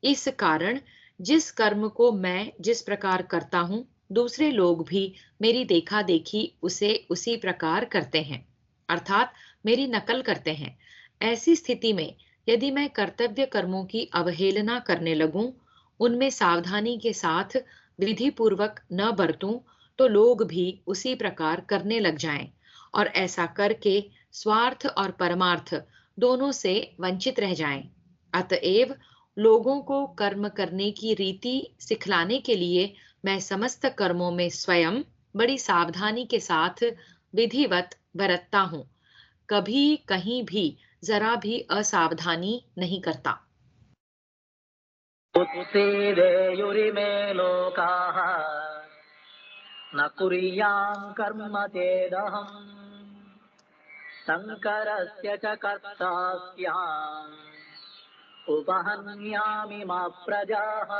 इस कारण जिस कर्म को मैं जिस प्रकार करता हूँ, दूसरे लोग भी मेरी देखा देखी उसे उसी प्रकार करते हैं, अर्थात मेरी नकल करते हैं। ऐसी स्थिति में यदि मैं कर्तव्य कर्मों की अवहेलना करने लगूं, उनमें सावधानी के साथ विधि पूर्वक न बरतूं, तो लोग भी उसी प्रकार करने लग जाएं और ऐसा करके स्वार्थ और परमार्थ दोनों से वंचित रह जाएं। अतएव लोगों को कर्म करने की रीति सिखलाने के लिए मैं समस्त कर्मों में स्वयं बड़ी सावधानी के साथ विधिवत बरतता हूँ, कभी कहीं भी जरा भी असावधानी नहीं करता। उत्सीदेयुरिमे लोकाः न कुर्यां कर्म चेदहम् शङ्करस्य च कर्ता स्याम् उपहन्यामि मा प्रजाः।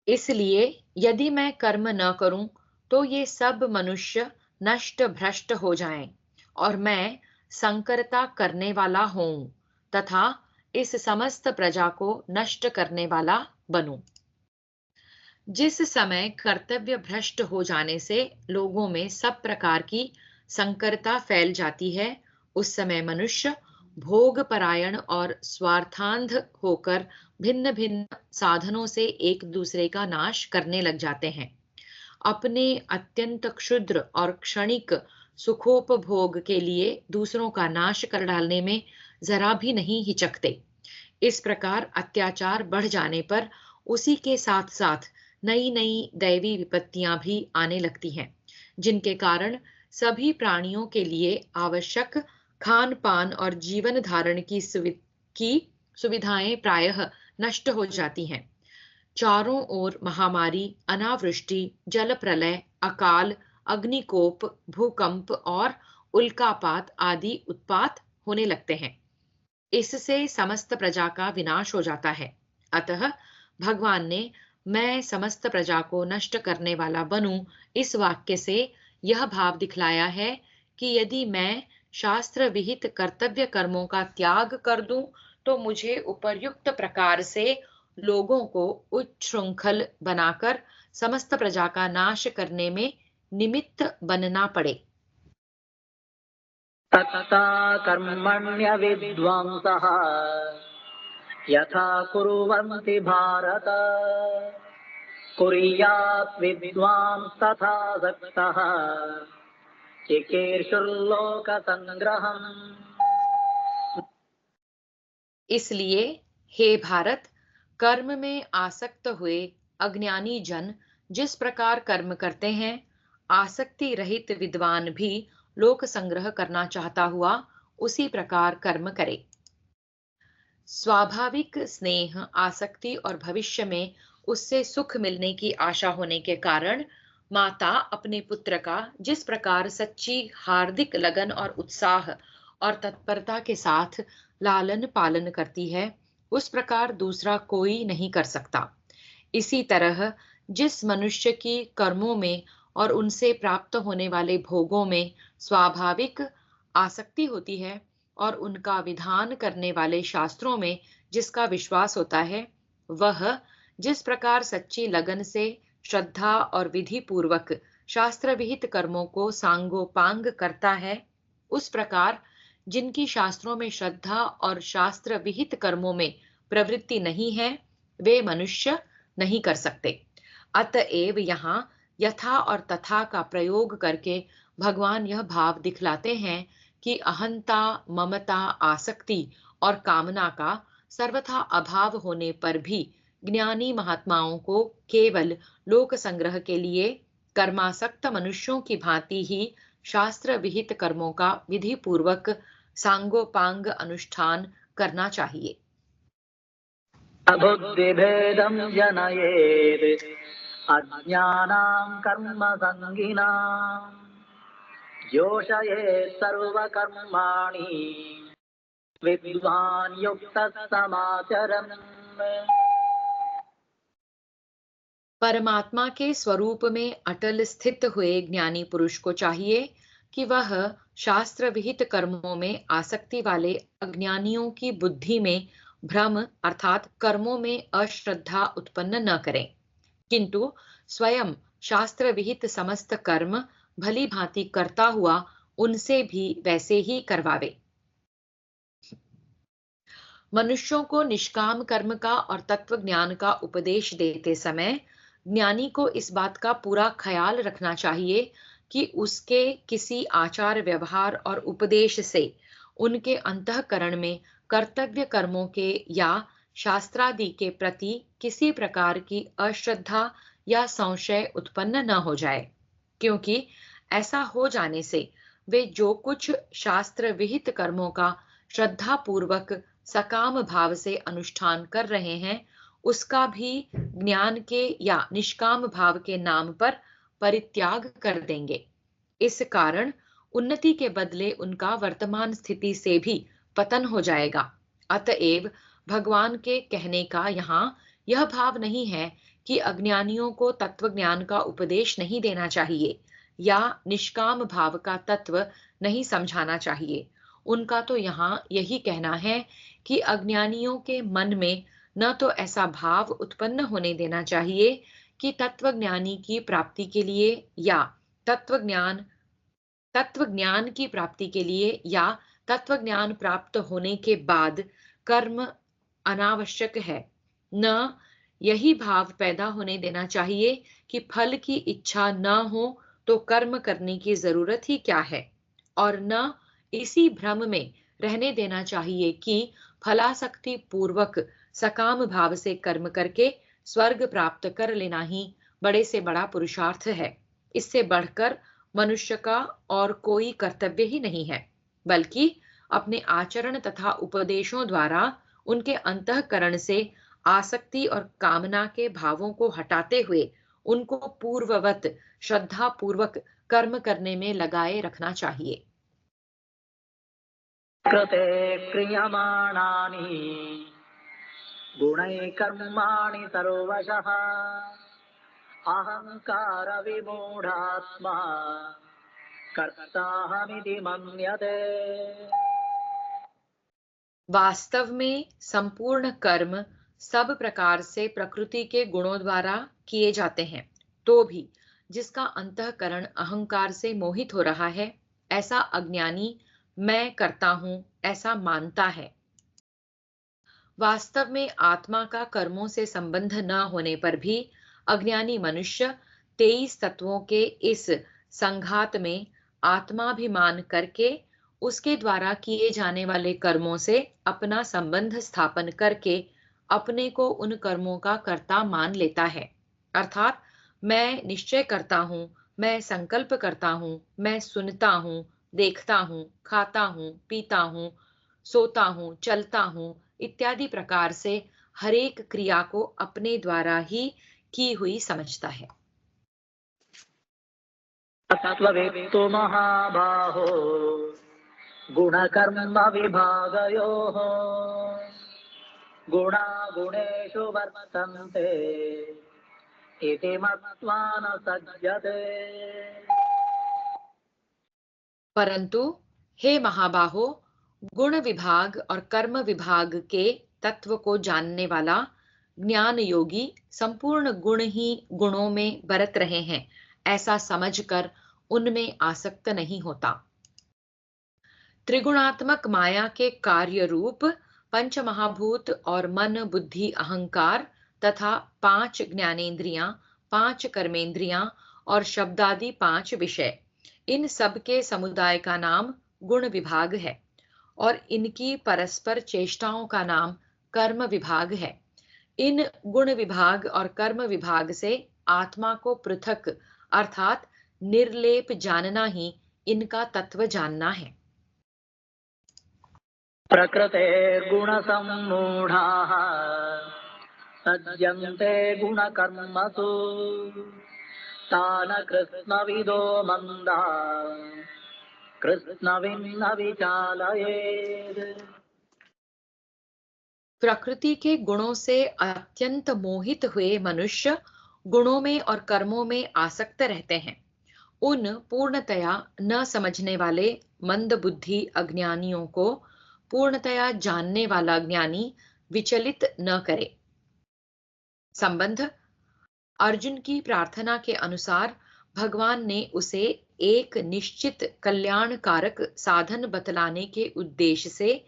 इसलिए यदि मैं कर्म न करूं, तो ये सब मनुष्य नष्ट भ्रष्ट हो जाएं और मैं संकरता करने वाला हूं तथा इस समस्त प्रजा को नष्ट करने वाला बनूं। जिस समय कर्तव्य भ्रष्ट हो जाने से लोगों में सब प्रकार की संकरता फैल जाती है, उस समय मनुष्य भोग परायण और स्वार्थांध होकर भिन्न भिन्न साधनों से एक दूसरे का नाश करने लग जाते हैं। अपने अत्यंत क्षुद्र और क्षणिक सुखोपभोग के लिए दूसरों का नाश कर डालने में जरा भी नहीं हिचकते। इस प्रकार अत्याचार बढ़ जाने पर उसी के साथ साथ नई नई दैवी विपत्तियां भी आने लगती हैं, जिनके कारण सभी प्राणियों के लिए आवश्यक खान पान और जीवन धारण की सुविधाएं प्रायः नष्ट हो जाती हैं। चारों ओर महामारी, अनावृष्टि, जल प्रलय, अकाल, अग्निकोप, भूकंप और उल्कापात आदि उत्पात होने लगते हैं। इससे समस्त प्रजा का विनाश हो जाता है। अतः भगवान ने मैं समस्त प्रजा को नष्ट करने वाला बनूं इस वाक्य से यह भाव दिखलाया है कि यदि मैं शास्त्र विहित कर्तव्य कर्मों का त्याग कर दूं, तो मुझे उपर्युक्त प्रकार से लोगों को उच्छृंखल बनाकर समस्त प्रजा का नाश करने में निमित्त बनना पड़े। तथा कर्मण्य विद्वांसः यथा कुर्वन्ति भारत कुर्यात् विद्वांस तथा सक्तः चिकीर्षुर्लोक संग्रहम्। इसलिए हे भारत, कर्म में आसक्त हुए अज्ञानी जन जिस प्रकार कर्म करते हैं, आसक्ति रहित विद्वान भी लोक संग्रह करना चाहता हुआ उसी प्रकार कर्म करे। स्वाभाविक स्नेह, आसक्ति और भविष्य में उससे सुख मिलने की आशा होने के कारण माता अपने पुत्र का जिस प्रकार सच्ची हार्दिक लगन और उत्साह और तत्परता के साथ लालन पालन करती है, उस प्रकार दूसरा कोई नहीं कर सकता। इसी तरह जिस मनुष्य की कर्मों में और उनसे प्राप्त होने वाले भोगों में स्वाभाविक आसक्ति होती है और उनका विधान करने वाले शास्त्रों में जिसका विश्वास होता है, वह जिस प्रकार सच्ची लगन से श्रद्धा और विधि पूर्वक शास्त्र विहित कर्मों को सांगोपांग करता है, उस प्रकार जिनकी शास्त्रों में श्रद्धा और शास्त्र विहित कर्मों में प्रवृत्ति नहीं है, वे मनुष्य नहीं कर सकते। अतएव यहाँ यथा और तथा का प्रयोग करके भगवान यह भाव दिखलाते हैं कि अहंता, ममता, आसक्ति और कामना का सर्वथा अभाव होने पर भी ज्ञानी महात्माओं को केवल लोक संग्रह के लिए कर्मासक्त मनुष्यों की भांति ही शास्त्र विहित कर्मों का विधि पूर्वक सांगोपांग अनुष्ठान करना चाहिए। बुद्धिभेदं जनयेत् अज्ञानां कर्म संगिनां योषयेत् सर्वकर्माणि विद्वान् युक्तः समाचरन्। परमात्मा के स्वरूप में अटल स्थित हुए ज्ञानी पुरुष को चाहिए कि वह शास्त्र विहित कर्मों में आसक्ति वाले अज्ञानियों की बुद्धि में भ्रम अर्थात कर्मों में अश्रद्धा उत्पन्न न करें, किंतु स्वयं शास्त्र विहित समस्त कर्म भली भांति करता हुआ उनसे भी वैसे ही करवावे। मनुष्यों को निष्काम कर्म का और तत्व ज्ञान का उपदेश देते समय ज्ञानी को इस बात का पूरा ख्याल रखना चाहिए कि उसके किसी आचार व्यवहार और उपदेश से उनके अंतःकरण में कर्तव्य कर्मों के या शास्त्रादि के प्रति किसी प्रकार की अश्रद्धा या संशय उत्पन्न न हो जाए, क्योंकि ऐसा हो जाने से वे जो कुछ शास्त्र विहित कर्मों का श्रद्धा पूर्वक सकाम भाव से अनुष्ठान कर रहे हैं उसका भी ज्ञान के या निष्काम भाव के नाम पर परित्याग कर देंगे। इस कारण उन्नति के बदले उनका वर्तमान स्थिति से भी पतन हो जाएगा। अतएव भगवान के कहने का यहाँ यह भाव नहीं है कि अज्ञानियों को तत्व ज्ञान का उपदेश नहीं देना चाहिए या निष्काम भाव का तत्व नहीं समझाना चाहिए। उनका तो यहाँ यही कहना है कि अज्ञानियों के मन में न तो ऐसा भाव उत्पन्न होने देना चाहिए कि तत्वज्ञानी की प्राप्ति के लिए या तत्वज्ञान की प्राप्ति के लिए या तत्वज्ञान प्राप्त होने के बाद कर्म अनावश्यक है। न यही भाव पैदा होने देना चाहिए कि फल की इच्छा न हो तो कर्म करने की जरूरत ही क्या है, और न इसी भ्रम में रहने देना चाहिए कि फलासक्ति पूर्वक सकाम भाव से कर्म करके स्वर्ग प्राप्त कर लेना ही बड़े से बड़ा पुरुषार्थ है। इससे बढ़कर मनुष्य का और कोई कर्तव्य ही नहीं है, बल्कि अपने आचरण तथा उपदेशों द्वारा उनके अंतःकरण से आसक्ति और कामना के भावों को हटाते हुए उनको पूर्ववत श्रद्धा पूर्वक कर्म करने में लगाए रखना चाहिए। कृते क्रियमाणानि गुणैः कर्माणि सर्वशः अहंकार विमूढात्मा कर्ताहमिति मन्यते। वास्तव में संपूर्ण कर्म सब प्रकार से प्रकृति के गुणों द्वारा किए जाते हैं, तो भी जिसका अंतःकरण अहंकार से मोहित हो रहा है, ऐसा अज्ञानी मैं करता हूं ऐसा मानता है। वास्तव में आत्मा का कर्मों से संबंध न होने पर भी अज्ञानी मनुष्य 23 तत्वों के इस संघात में आत्माभिमान करके उसके द्वारा किए जाने वाले कर्मों से अपना संबंध स्थापन करके अपने को उन कर्मों का कर्ता मान लेता है। अर्थात मैं निश्चय करता हूँ, मैं संकल्प करता हूँ, मैं सुनता हूँ, देखता हूँ, खाता हूँ, पीता हूँ, सोता हूँ, चलता हूँ इत्यादि प्रकार से हरेक क्रिया को अपने द्वारा ही की हुई समझता है। तत्त्ववेत्तु महाबाहो गुणकर्म विभागयोः गुणा गुणेषु वर्तन्ते इति मत्वा न सज्जते। परंतु हे महाबाहो, गुण विभाग और कर्म विभाग के तत्व को जानने वाला ज्ञान योगी संपूर्ण गुण ही गुणों में बरत रहे हैं ऐसा समझकर उनमें आसक्त नहीं होता। त्रिगुणात्मक माया के कार्य रूप पंच महाभूत और मन बुद्धि अहंकार तथा 5 ज्ञानेंद्रियां, 5 कर्मेंद्रियां और शब्दादि 5 विषय, इन सब के समुदाय का नाम गुण विभाग है और इनकी परस्पर चेष्टाओं का नाम कर्म विभाग है। इन गुण विभाग और कर्म विभाग से आत्मा को पृथक अर्थात निर्लेप जानना ही इनका तत्व जानना है। प्रकृते गुणसम्मूढाः सज्जन्ते गुणकर्मसु तान् कृत्स्नविदो मन्दाः कृत्स्नविन्न विचालयेत्। प्रकृति के गुणों से अत्यंत मोहित हुए मनुष्य गुणों में और कर्मों में आसक्त रहते हैं। उन पूर्णतया न समझने वाले मंद बुद्धि अज्ञानियों को पूर्णतया जानने वाला ज्ञानी विचलित न करे। संबंध: अर्जुन की प्रार्थना के अनुसार भगवान ने उसे एक निश्चित कल्याणकारक साधन बतलाने के उद्देश्य से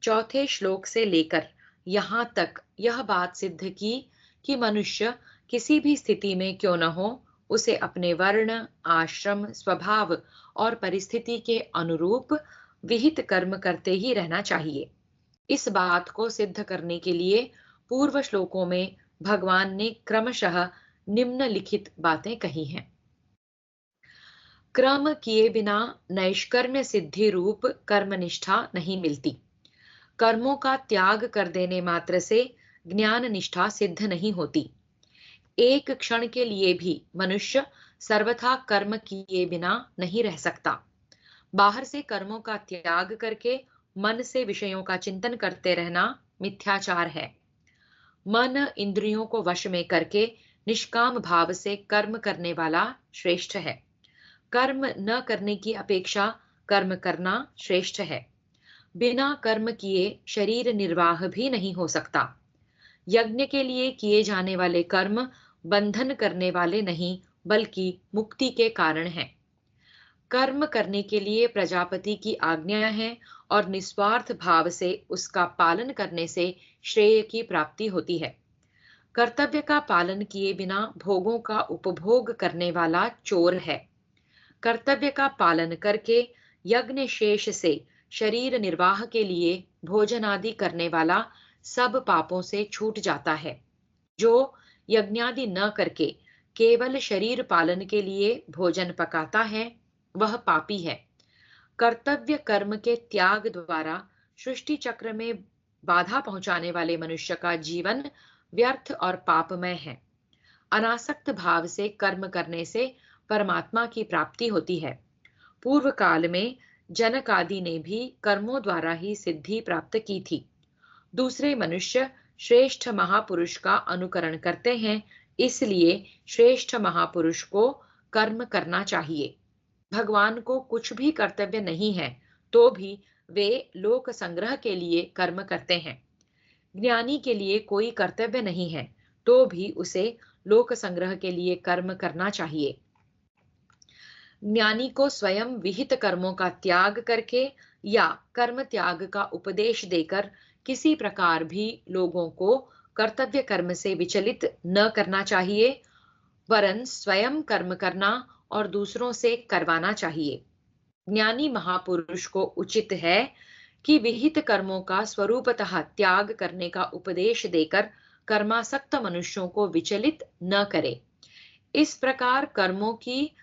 चौथे श्लोक से लेकर यहाँ तक यह बात सिद्ध की कि मनुष्य किसी भी स्थिति में क्यों न हो, उसे अपने वर्ण, आश्रम, स्वभाव और परिस्थिति के अनुरूप विहित कर्म करते ही रहना चाहिए। इस बात को सिद्ध करने के लिए पूर्व श्लोकों में भगवान ने क्रमशः निम्नलिखित बातें कही हैं। कर्म किए बिना नैष्कर्म्य सिद्धि रूप कर्मनिष्ठा नहीं मिलती। कर्मों का त्याग कर देने मात्र से ज्ञान निष्ठा सिद्ध नहीं होती। एक क्षण के लिए भी मनुष्य सर्वथा कर्म किए बिना नहीं रह सकता। बाहर से कर्मों का त्याग करके मन से विषयों का चिंतन करते रहना मिथ्याचार है। मन इंद्रियों को वश में करके निष्काम भाव से कर्म करने वाला श्रेष्ठ है। कर्म न करने की अपेक्षा कर्म करना श्रेष्ठ है। बिना कर्म किए शरीर निर्वाह भी नहीं हो सकता। यज्ञ के लिए किए जाने वाले कर्म बंधन करने वाले नहीं, बल्कि मुक्ति के कारण हैं। कर्म करने के लिए प्रजापति की आज्ञा है और निस्वार्थ भाव से उसका पालन करने से श्रेय की प्राप्ति होती है। कर्तव्य का पालन किए बिना भोगों का उपभोग करने वाला चोर है। कर्तव्य का पालन करके यज्ञ शेष से शरीर निर्वाह के लिए भोजन आदि करने वाला सब पापों से छूट जाता है। जो यज्ञादि न करके केवल शरीर पालन के लिए भोजन पकाता है, वह पापी है। कर्तव्य कर्म के त्याग द्वारा सृष्टि चक्र में बाधा पहुंचाने वाले मनुष्य का जीवन व्यर्थ और पापमय है। अनासक्त भाव से कर्म करने से परमात्मा की प्राप्ति होती है। पूर्व काल में जनक आदि ने भी कर्मों द्वारा ही सिद्धि प्राप्त की थी। दूसरे मनुष्य श्रेष्ठ महापुरुष का अनुकरण करते हैं, इसलिए श्रेष्ठ महापुरुष को कर्म करना चाहिए। भगवान को कुछ भी कर्तव्य नहीं है, तो भी वे लोक संग्रह के लिए कर्म करते हैं। ज्ञानी के लिए कोई कर्तव्य नहीं है, तो भी उसे लोक संग्रह के लिए कर्म करना चाहिए। ज्ञानी को स्वयं विहित कर्मों का त्याग करके या कर्म त्याग का उपदेश देकर किसी प्रकार भी लोगों को कर्तव्य कर्म से विचलित न करना चाहिए, वरन स्वयं कर्म करना और दूसरों से करवाना चाहिए। ज्ञानी महापुरुष को उचित है कि विहित कर्मों का स्वरूपतः त्याग करने का उपदेश देकर कर्मासक्त मनुष्यों को विचलित न करे। इस प्रकार कर्मों की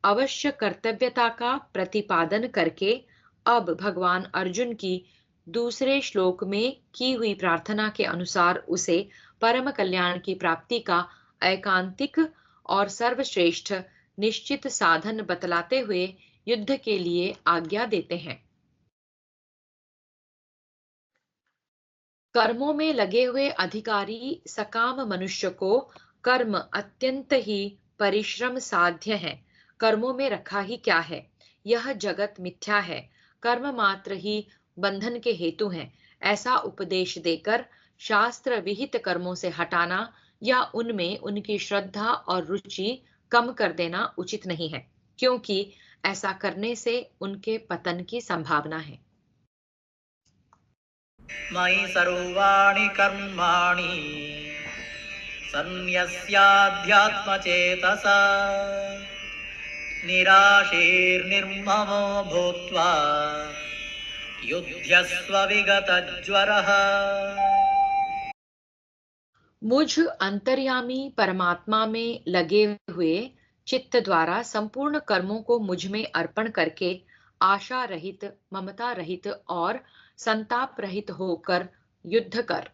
अवश्य कर्तव्यता का प्रतिपादन करके अब भगवान अर्जुन की दूसरे श्लोक में की हुई प्रार्थना के अनुसार उसे परम कल्याण की प्राप्ति का एकांतिक और सर्वश्रेष्ठ निश्चित साधन बतलाते हुए युद्ध के लिए आज्ञा देते हैं। कर्मों में लगे हुए अधिकारी सकाम मनुष्य को कर्म अत्यंत ही परिश्रम साध्य है। कर्मों में रखा ही क्या है, यह जगत मिथ्या है, कर्म मात्र ही बंधन के हेतु हैं, ऐसा उपदेश देकर शास्त्र विहित कर्मों से हटाना या उनमें उनकी श्रद्धा और रुचि कम कर देना उचित नहीं है, क्योंकि ऐसा करने से उनके पतन की संभावना है। मयि सर्वाणि कर्माणि सन्न्यस्याध्यात्मचेतसा निराशीर्निर्ममो भूत्वा युध्यस्व विगतज्वरः। मुझ अंतर्यामी परमात्मा में लगे हुए चित्त द्वारा संपूर्ण कर्मों को मुझ में अर्पण करके आशा रहित, ममता रहित और संताप रहित होकर युद्ध कर।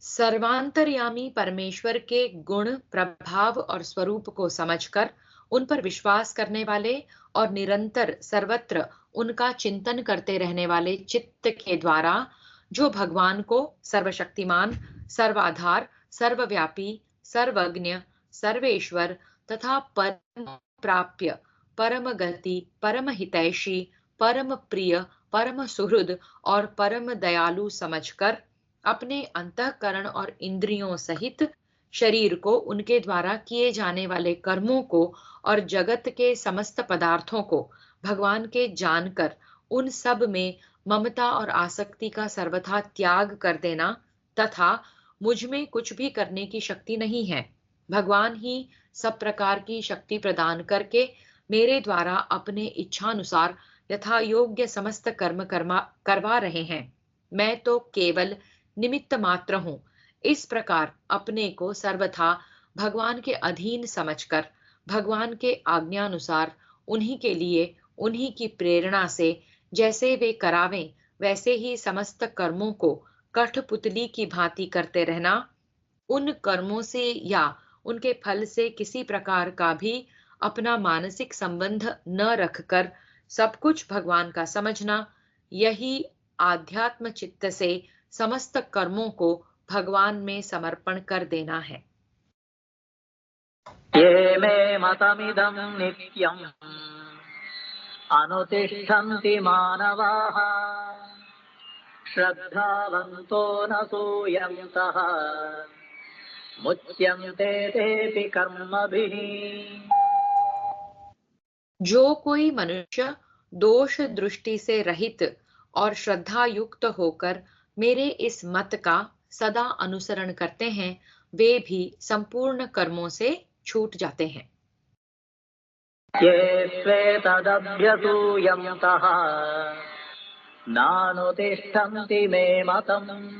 सर्वांतर्यामी परमेश्वर के गुण, प्रभाव और स्वरूप को समझकर उन पर विश्वास करने वाले और निरंतर सर्वत्र उनका चिंतन करते रहने वाले चित्त के द्वारा जो भगवान को सर्वशक्तिमान, सर्वाधार, सर्वव्यापी, सर्वज्ञ, सर्वेश्वर तथा परम प्राप्य, परम गति, परम हितैषी, परम प्रिय, परम सुहृद और परम दयालु समझकर अपने अंतःकरण और इंद्रियों सहित शरीर को उनके द्वारा किए जाने वाले कर्मों को और जगत के समस्त पदार्थों को भगवान के जानकर उन सब में ममता और आसक्ति का सर्वथा त्याग कर देना तथा मुझ में कुछ भी करने की शक्ति नहीं है, भगवान ही सब प्रकार की शक्ति प्रदान करके मेरे द्वारा अपने इच्छानुसार यथा योग्य समस्त कर्म करवा रहे हैं, मैं तो केवल निमित्त मात्र हूँ। इस प्रकार अपने को सर्वथा भगवान के अधीन समझकर भगवान के आज्ञानुसार उन्हीं के लिए उन्हीं की प्रेरणा से जैसे वे करावें वैसे ही समस्त कर्मों को कठपुतली की भांति करते रहना, उन कर्मों से या उनके फल से किसी प्रकार का भी अपना मानसिक संबंध न रखकर सब कुछ भगवान का समझना, यही आध्यात्म चित्त से समस्त कर्मों को भगवान में समर्पण कर देना है। ये मे मतमिदं नित्यम् अनुतिष्ठन्ति मानवाः श्रद्धावन्तो न सूयन्तः मुच्यन्ते तेऽपि कर्मभिः। जो कोई मनुष्य दोष दृष्टि से रहित और श्रद्धा युक्त होकर मेरे इस मत का सदा अनुसरण करते हैं, वे भी संपूर्ण कर्मों से छूट जाते हैं। ये स्वेतदभ्यसूयन्तः नानुतिष्ठन्ति मे मतम्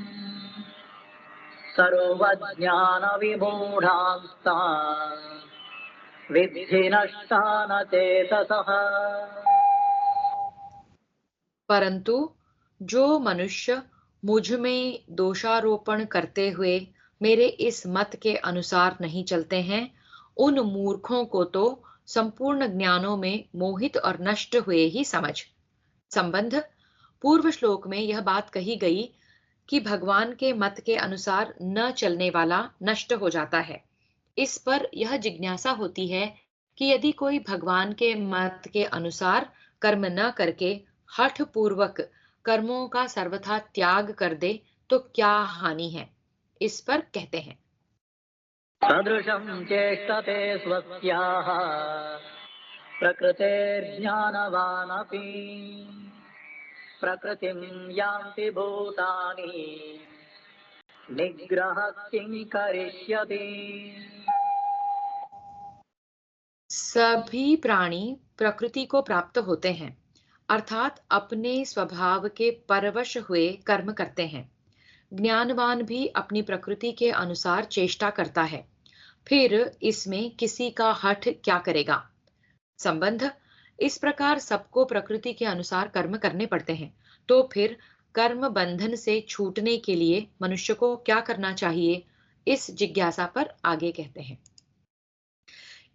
सर्वज्ञानविमूढांस्तान् विद्धि नष्टान चेतसः। परंतु जो मनुष्य मुझ में दोषारोपण करते हुए मेरे इस मत के अनुसार नहीं चलते हैं, उन मूर्खों को तो संपूर्ण ज्ञानों में मोहित और नष्ट हुए ही समझ। संबंध पूर्व श्लोक में यह बात कही गई कि भगवान के मत के अनुसार न चलने वाला नष्ट हो जाता है। इस पर यह जिज्ञासा होती है कि यदि कोई भगवान के मत के अनुसार कर्म न करके हठ पूर्वक कर्मों का सर्वथा त्याग कर दे तो क्या हानि है। इस पर कहते हैं, सदृशं चेष्टते स्वस्याः प्रकृतेर्ज्ञानवानपि प्रकृतिं यान्ति भूतानि निग्रह किं करिष्यति। सभी प्राणी प्रकृति को प्राप्त होते हैं, अर्थात अपने स्वभाव के परवश हुए कर्म करते हैं। ज्ञानवान भी अपनी प्रकृति के अनुसार चेष्टा करता है, फिर इसमें किसी का हठ क्या करेगा। संबंध इस प्रकार सबको प्रकृति के अनुसार कर्म करने पड़ते हैं, तो फिर कर्म बंधन से छूटने के लिए मनुष्य को क्या करना चाहिए, इस जिज्ञासा पर आगे कहते हैं।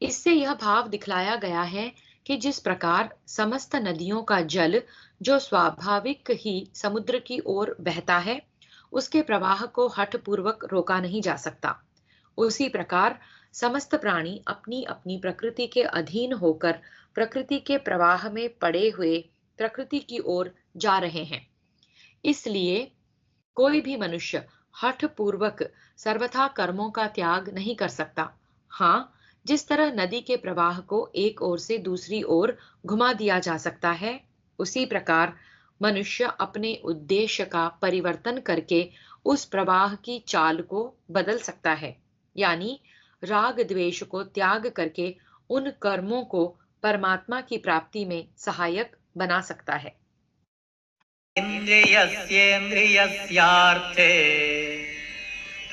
इससे यह भाव दिखलाया गया है कि जिस प्रकार समस्त नदियों का जल जो स्वाभाविक ही समुद्र की ओर बहता है, उसके प्रवाह को हठ पूर्वक रोका नहीं जा सकता, उसी प्रकार समस्त प्राणी अपनी अपनी प्रकृति के अधीन होकर प्रकृति के प्रवाह में पड़े हुए प्रकृति की ओर जा रहे हैं। इसलिए कोई भी मनुष्य हठ पूर्वक सर्वथा कर्मों का त्याग नहीं कर सकता। हाँ, जिस तरह नदी के प्रवाह को एक ओर से दूसरी ओर घुमा दिया जा सकता है, उसी प्रकार मनुष्य अपने उद्देश्य का परिवर्तन करके उस प्रवाह की चाल को बदल सकता है, यानी राग द्वेष को त्याग करके उन कर्मों को परमात्मा की प्राप्ति में सहायक बना सकता है। इन्द्रियस्येन्द्रियस्यार्थे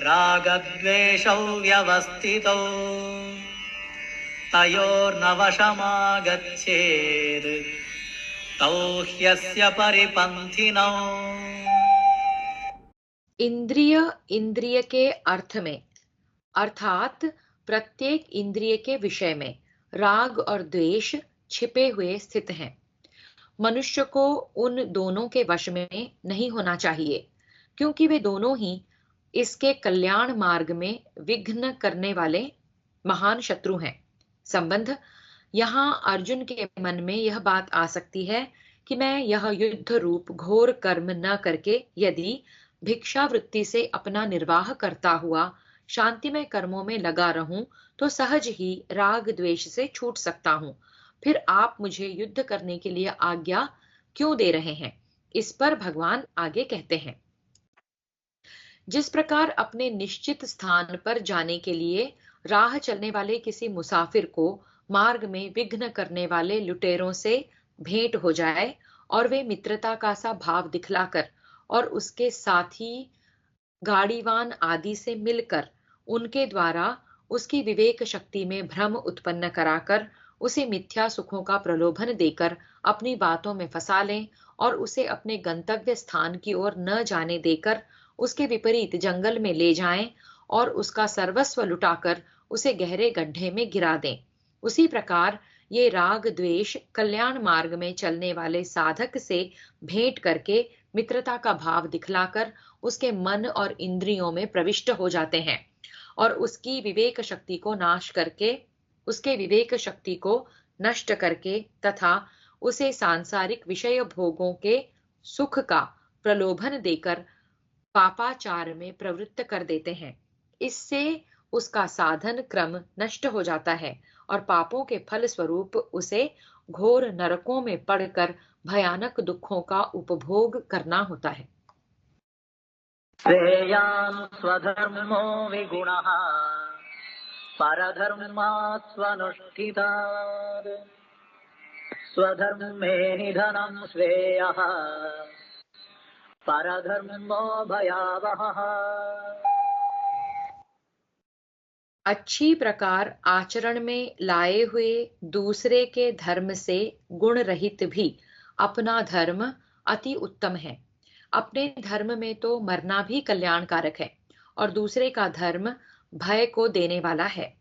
रागद्वेषौ व्यवस्थितौ तयोर्न वशमागच्छेत् तौ ह्यस्य परिपन्थिनौ। इंद्रिय इंद्रिय के अर्थ में, अर्थात प्रत्येक इंद्रिय के विषय में राग और द्वेष छिपे हुए स्थित हैं। मनुष्य को उन दोनों के वश में नहीं होना चाहिए, क्योंकि वे दोनों ही इसके कल्याण मार्ग में विघ्न करने वाले महान शत्रु हैं। संबंध, यहाँ अर्जुन के मन में यह बात आ सकती है कि मैं यह युद्ध रूप घोर कर्म न करके यदि भिक्षावृत्ति से अपना निर्वाह करता हुआ शांतिमय कर्मों में लगा रहूं तो सहज ही राग द्वेष से छूट सकता हूं। फिर आप मुझे युद्ध करने के लिए आज्ञा क्यों दे रहे हैं? इस पर भगवान आगे कहते हैं, जिस प्रकार अपने निश्चित स्थान पर जाने के लिए राह चलने वाले किसी मुसाफिर को मार्ग में विघ्न करने वाले लुटेरों से भेंट हो जाए और वे मित्रता का सा भाव दिखलाकर और उसके साथी गाड़ीवान आदि से मिलकर उनके द्वारा उसकी विवेक शक्ति में भ्रम उत्पन्न कराकर उसे मिथ्या सुखों का प्रलोभन देकर अपनी बातों में फंसा लें और उसे अपने गंतव्य स्थान की ओर न जाने देकर उसके विपरीत जंगल में ले जाएं और उसका सर्वस्व लुटाकर उसे गहरे गड्ढे में गिरा दें। उसी प्रकार ये राग द्वेष कल्याण मार्ग में चलने वाले साधक से भेंट करके मित्रता का भाव दिखलाकर उसके मन और इंद्रियों में प्रविष्ट हो जाते हैं और उसकी विवेक शक्ति को नाश करके उसके विवेक शक्ति को नष्ट करके तथा उसे सांसारिक विषय भोगों के सुख का प्रलोभन देकर पापाचार में प्रवृत्त कर देते हैं। इससे उसका साधन क्रम नष्ट हो जाता है और पापों के फल स्वरूप उसे घोर नरकों में पड़कर भयानक दुखों का उपभोग करना होता है। श्रेयान् स्वधर्मो विगुणः परधर्मात् स्वनुष्ठितात् स्वधर्मे निधनं श्रेयः परधर्मो भयावहः। अच्छी प्रकार आचरण में लाए हुए दूसरे के धर्म से गुण रहित भी अपना धर्म अति उत्तम है। अपने धर्म में तो मरना भी कल्याणकारक है और दूसरे का धर्म भय को देने वाला है।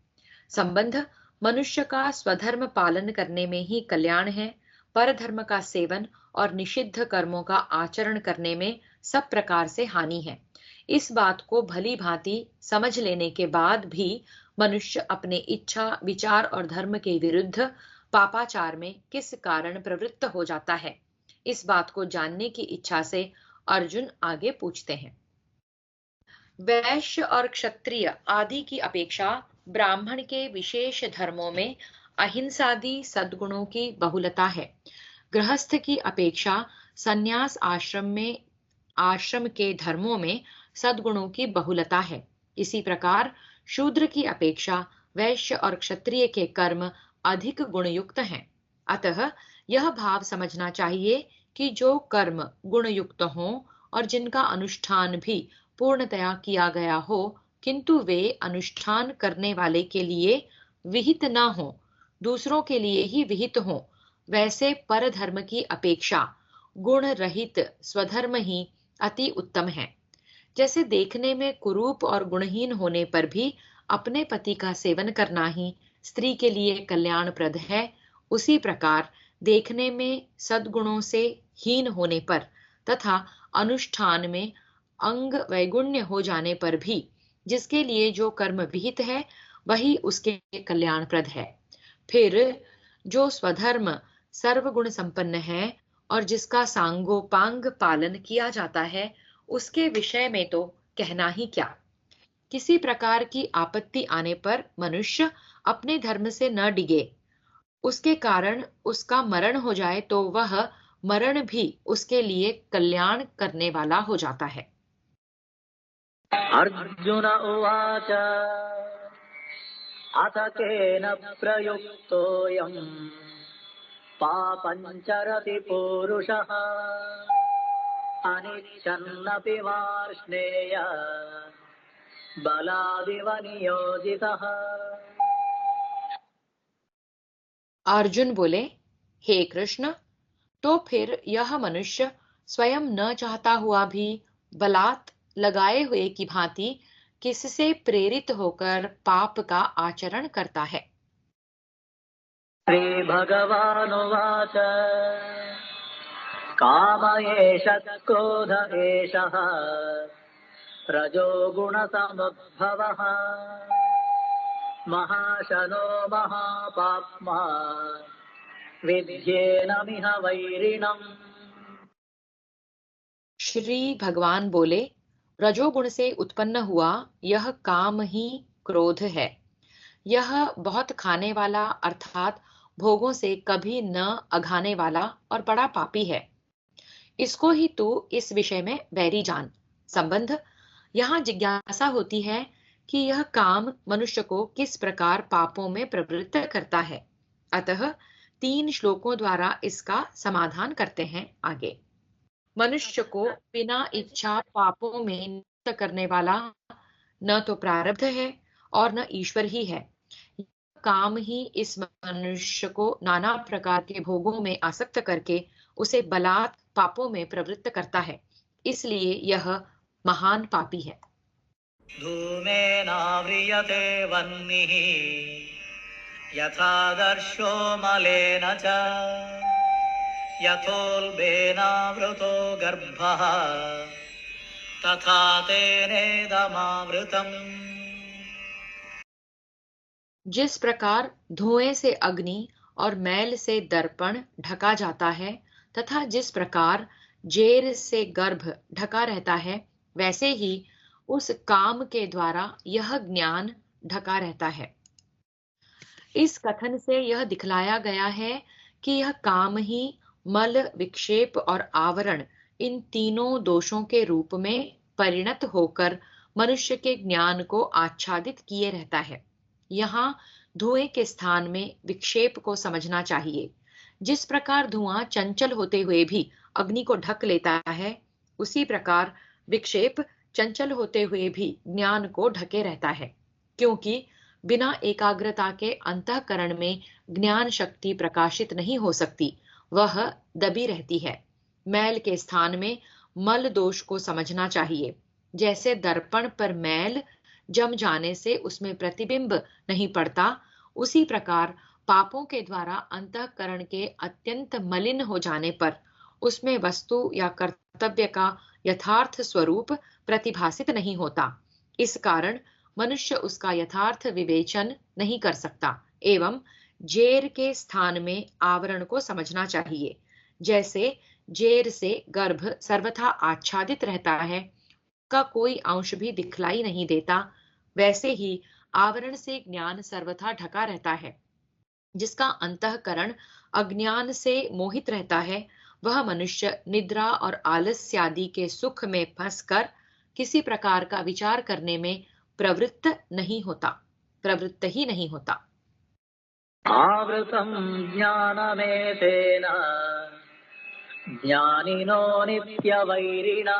संबंध, मनुष्य का स्वधर्म पालन करने में ही कल्याण है। परधर्म का सेवन और निषिद्ध कर्मों का आचरण करने में सब प्रकार से हानि है। इस बात को भली भांति समझ लेने के बाद भी मनुष्य अपने इच्छा, विचार और धर्म के विरुद्ध पापाचार में किस कारण प्रवृत्त हो जाता है, इस बात को जानने की इच्छा से अर्जुन आगे पूछते हैं। वैश्य और क्षत्रिय आदि की अपेक्षा ब्राह्मण के विशेष धर्मों में अहिंसादि सद्गुणों की बहुलता है। गृहस्थ की अपेक्षा संन्यास आश्रम के धर्मों में सद्गुणों की बहुलता है। इसी प्रकार शूद्र की अपेक्षा वैश्य और क्षत्रिय के कर्म अधिक गुणयुक्त हैं। अतः यह भाव समझना चाहिए कि जो कर्म गुणयुक्त हों और जिनका अनुष्ठान भी पूर्णतया किया गया हो, किंतु वे अनुष्ठान करने वाले के लिए विहित न हो, दूसरों के लिए ही विहित हो, वैसे परधर्म की अपेक्षा गुण रहित स्वधर्म ही अति उत्तम है। जैसे देखने में कुरूप और गुणहीन होने पर भी अपने पति का सेवन करना ही स्त्री के लिए कल्याणप्रद है, उसी प्रकार देखने में सद्गुणों से हीन होने पर तथा अनुष्ठान में अंग वैगुण्य हो जाने पर भी जिसके लिए जो कर्म विहित है वही उसके कल्याणप्रद है। फिर जो स्वधर्म सर्वगुण संपन्न है और जिसका सांगोपांग पालन किया जाता है, उसके विषय में तो कहना ही क्या। किसी प्रकार की आपत्ति आने पर मनुष्य अपने धर्म से न डिगे, उसके कारण उसका मरण हो जाए तो वह मरण भी उसके लिए कल्याण करने वाला हो जाता है। अर्जुन उवाच अथ केन प्रयुक्तोऽयं पापं चरति पूरुषः अनिच्छन्नपि वार्ष्णेय बलादिव नियोजितः। अर्जुन बोले, हे कृष्ण, तो फिर यह मनुष्य स्वयं न चाहता हुआ भी बलात् लगाए हुए की भांति किससे प्रेरित होकर पाप का आचरण करता है। श्रीभगवानुवाच काम एष क्रोध एषः रजोगुणसमुद्भवः महाशनो महापाप्मा विद्येनमिह वैरिणम्। श्री भगवान बोले, रजोगुण से उत्पन्न हुआ यह काम ही क्रोध है। यह बहुत खाने वाला अर्थात भोगों से कभी न अघाने वाला और बड़ा पापी है। इसको ही तू इस विषय में बैरी जान। संबंध, यहाँ जिज्ञासा होती है कि यह काम मनुष्य को किस प्रकार पापों में प्रवृत्त करता है। अतः 3 श्लोकों द्वारा इसका समाधान करते हैं आगे। मनुष्य को बिना इच्छा पापों में नियुक्त करने वाला न तो प्रारब्ध है और न ईश्वर ही है। काम ही इस मनुष्य को नाना प्रकार के भोगों में आसक्त करके उसे बलात् पापों में प्रवृत्त करता है। इसलिए यह महान पापी है। धूमेनाव्रियते वह्निः यथादर्शो मलेन च यथोल्बेनावृतो गर्भः तथा तेनेदमावृतम्। जिस प्रकार धुएं से अग्नि और मैल से दर्पण ढका जाता है तथा जिस प्रकार जेर से गर्भ ढका रहता है, वैसे ही उस काम के द्वारा यह ज्ञान ढका रहता है। इस कथन से यह दिखलाया गया है कि यह काम ही मल, विक्षेप और आवरण, इन तीनों दोषों के रूप में परिणत होकर मनुष्य के ज्ञान को आच्छादित किए रहता है। यहाँ धुएं के स्थान में विक्षेप को समझना चाहिए। जिस प्रकार धुआं चंचल होते हुए भी अग्नि को ढक लेता है, उसी प्रकार विक्षेप चंचल होते हुए भी ज्ञान को ढके रहता है, क्योंकि बिना एकाग्रता के अंतःकरण में ज्ञान शक्ति प्रकाशित नहीं हो सकती, वह दबी रहती है। मैल के स्थान में मल दोष को समझना चाहिए। जैसे दर्पण पर मैल जम जाने से उसमें प्रतिबिंब नहीं पड़ता, उसी प्रकार पापों के द्वारा अंतःकरण के अत्यंत मलिन हो जाने पर उसमें वस्तु या कर्तव्य का यथार्थ स्वरूप प्रतिभासित नहीं होता। इस कारण मनुष्य उसका यथार्थ विवेचन नहीं कर सकता एवं जेर के स्थान में आवरण को समझना चाहिए। जैसे जेर से गर्भ सर्वथा आच्छादित रहता है, का कोई अंश भी दिखलाई नहीं देता, वैसे ही आवरण से ज्ञान सर्वथा ढका रहता है। जिसका अंतःकरण अज्ञान से मोहित रहता है, वह मनुष्य निद्रा और आलस्यादि के सुख में फंसकर किसी प्रकार का विचार करने में प्रवृत्त ही नहीं होता। आवृतं ज्ञानमेतेन ज्ञानिनो नित्यवैरिणा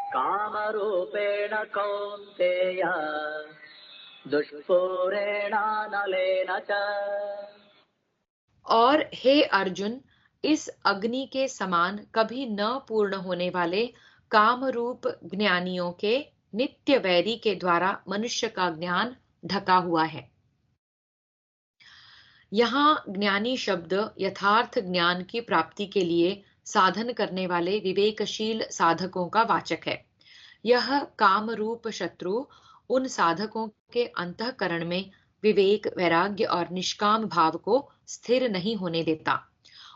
कामरूपेण कौन्तेय दुष्पूरेणानलेन च। और हे अर्जुन, इस अग्नि के समान कभी न पूर्ण होने वाले काम रूप ज्ञानियों के नित्य वैरी के द्वारा मनुष्य का ज्ञान ढका हुआ है। यहाँ ज्ञानी शब्द यथार्थ ज्ञान की प्राप्ति के लिए साधन करने वाले विवेकशील साधकों का वाचक है। यह काम रूप शत्रु उन साधकों के अंतःकरण में विवेक, वैराग्य और निष्काम भाव को स्थिर नहीं होने देता,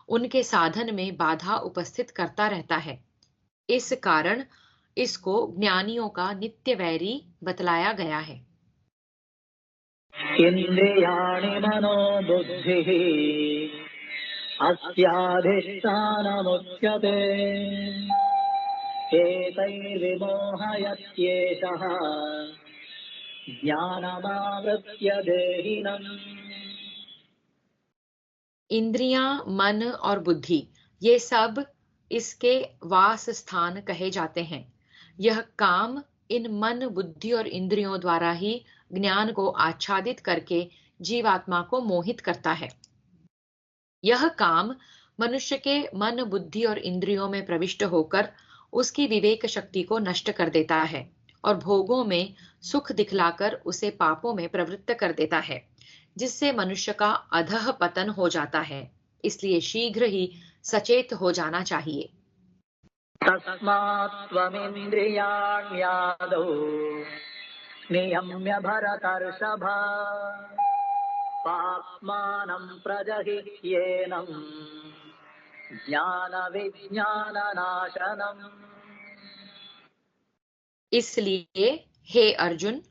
उनके साधन में बाधा उपस्थित करता रहता है। इस कारण इसको ज्ञानियों का नित्य वैरी बतलाया गया है। इन्द्रियाणि मनो बुद्धिः अस्याधिष्ठानमुच्यते एतैर्विमोहयत्येषः ज्ञानमावृत्य देहिनम्। इंद्रियां, मन और बुद्धि, ये सब इसके वास स्थान कहे जाते हैं। यह काम इन मन, बुद्धि और इंद्रियों द्वारा ही ज्ञान को आच्छादित करके जीवात्मा को मोहित करता है। यह काम मनुष्य के मन, बुद्धि और इंद्रियों में प्रविष्ट होकर उसकी विवेक शक्ति को नष्ट कर देता है और भोगों में सुख दिखलाकर उसे पापों में प्रवृत्त कर देता है। जिससे मनुष्य का अधः पतन हो जाता है। इसलिए शीघ्र ही सचेत हो जाना चाहिए। तस्मात् त्वमिन्द्रियाण्यादौ नियम्य भरतर्षभ पाप्मानं प्रजहिह्येनं ज्ञानविज्ञाननाशनम्। इसलिए हे अर्जुन,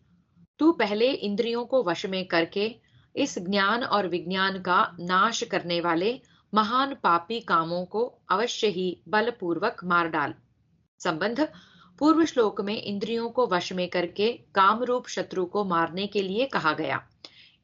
तू पहले इंद्रियों को वश में करके इस ज्ञान और विज्ञान का नाश करने वाले महान पापी कामों को अवश्य ही बलपूर्वक मार डाल। संबंध पूर्व श्लोक में इंद्रियों को वश में करके काम रूप शत्रु को मारने के लिए कहा गया।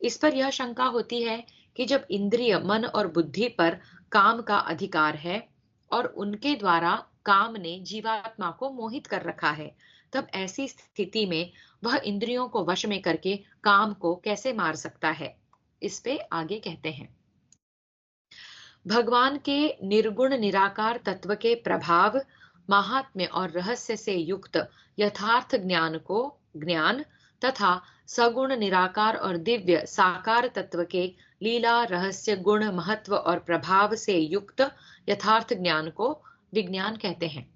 इस पर यह शंका होती है कि जब इंद्रिय मन और बुद्धि पर काम का अधिकार है और उनके द्वारा काम ने जीवात्मा को मोहित कर रखा है, तब ऐसी स्थिति में वह इंद्रियों को वश में करके काम को कैसे मार सकता है। इस पे आगे कहते हैं, भगवान के निर्गुण निराकार तत्व के प्रभाव, महात्म्य और रहस्य से युक्त यथार्थ ज्ञान को ज्ञान तथा सगुण निराकार और दिव्य साकार तत्व के लीला रहस्य गुण महत्व और प्रभाव से युक्त यथार्थ ज्ञान को विज्ञान कहते हैं।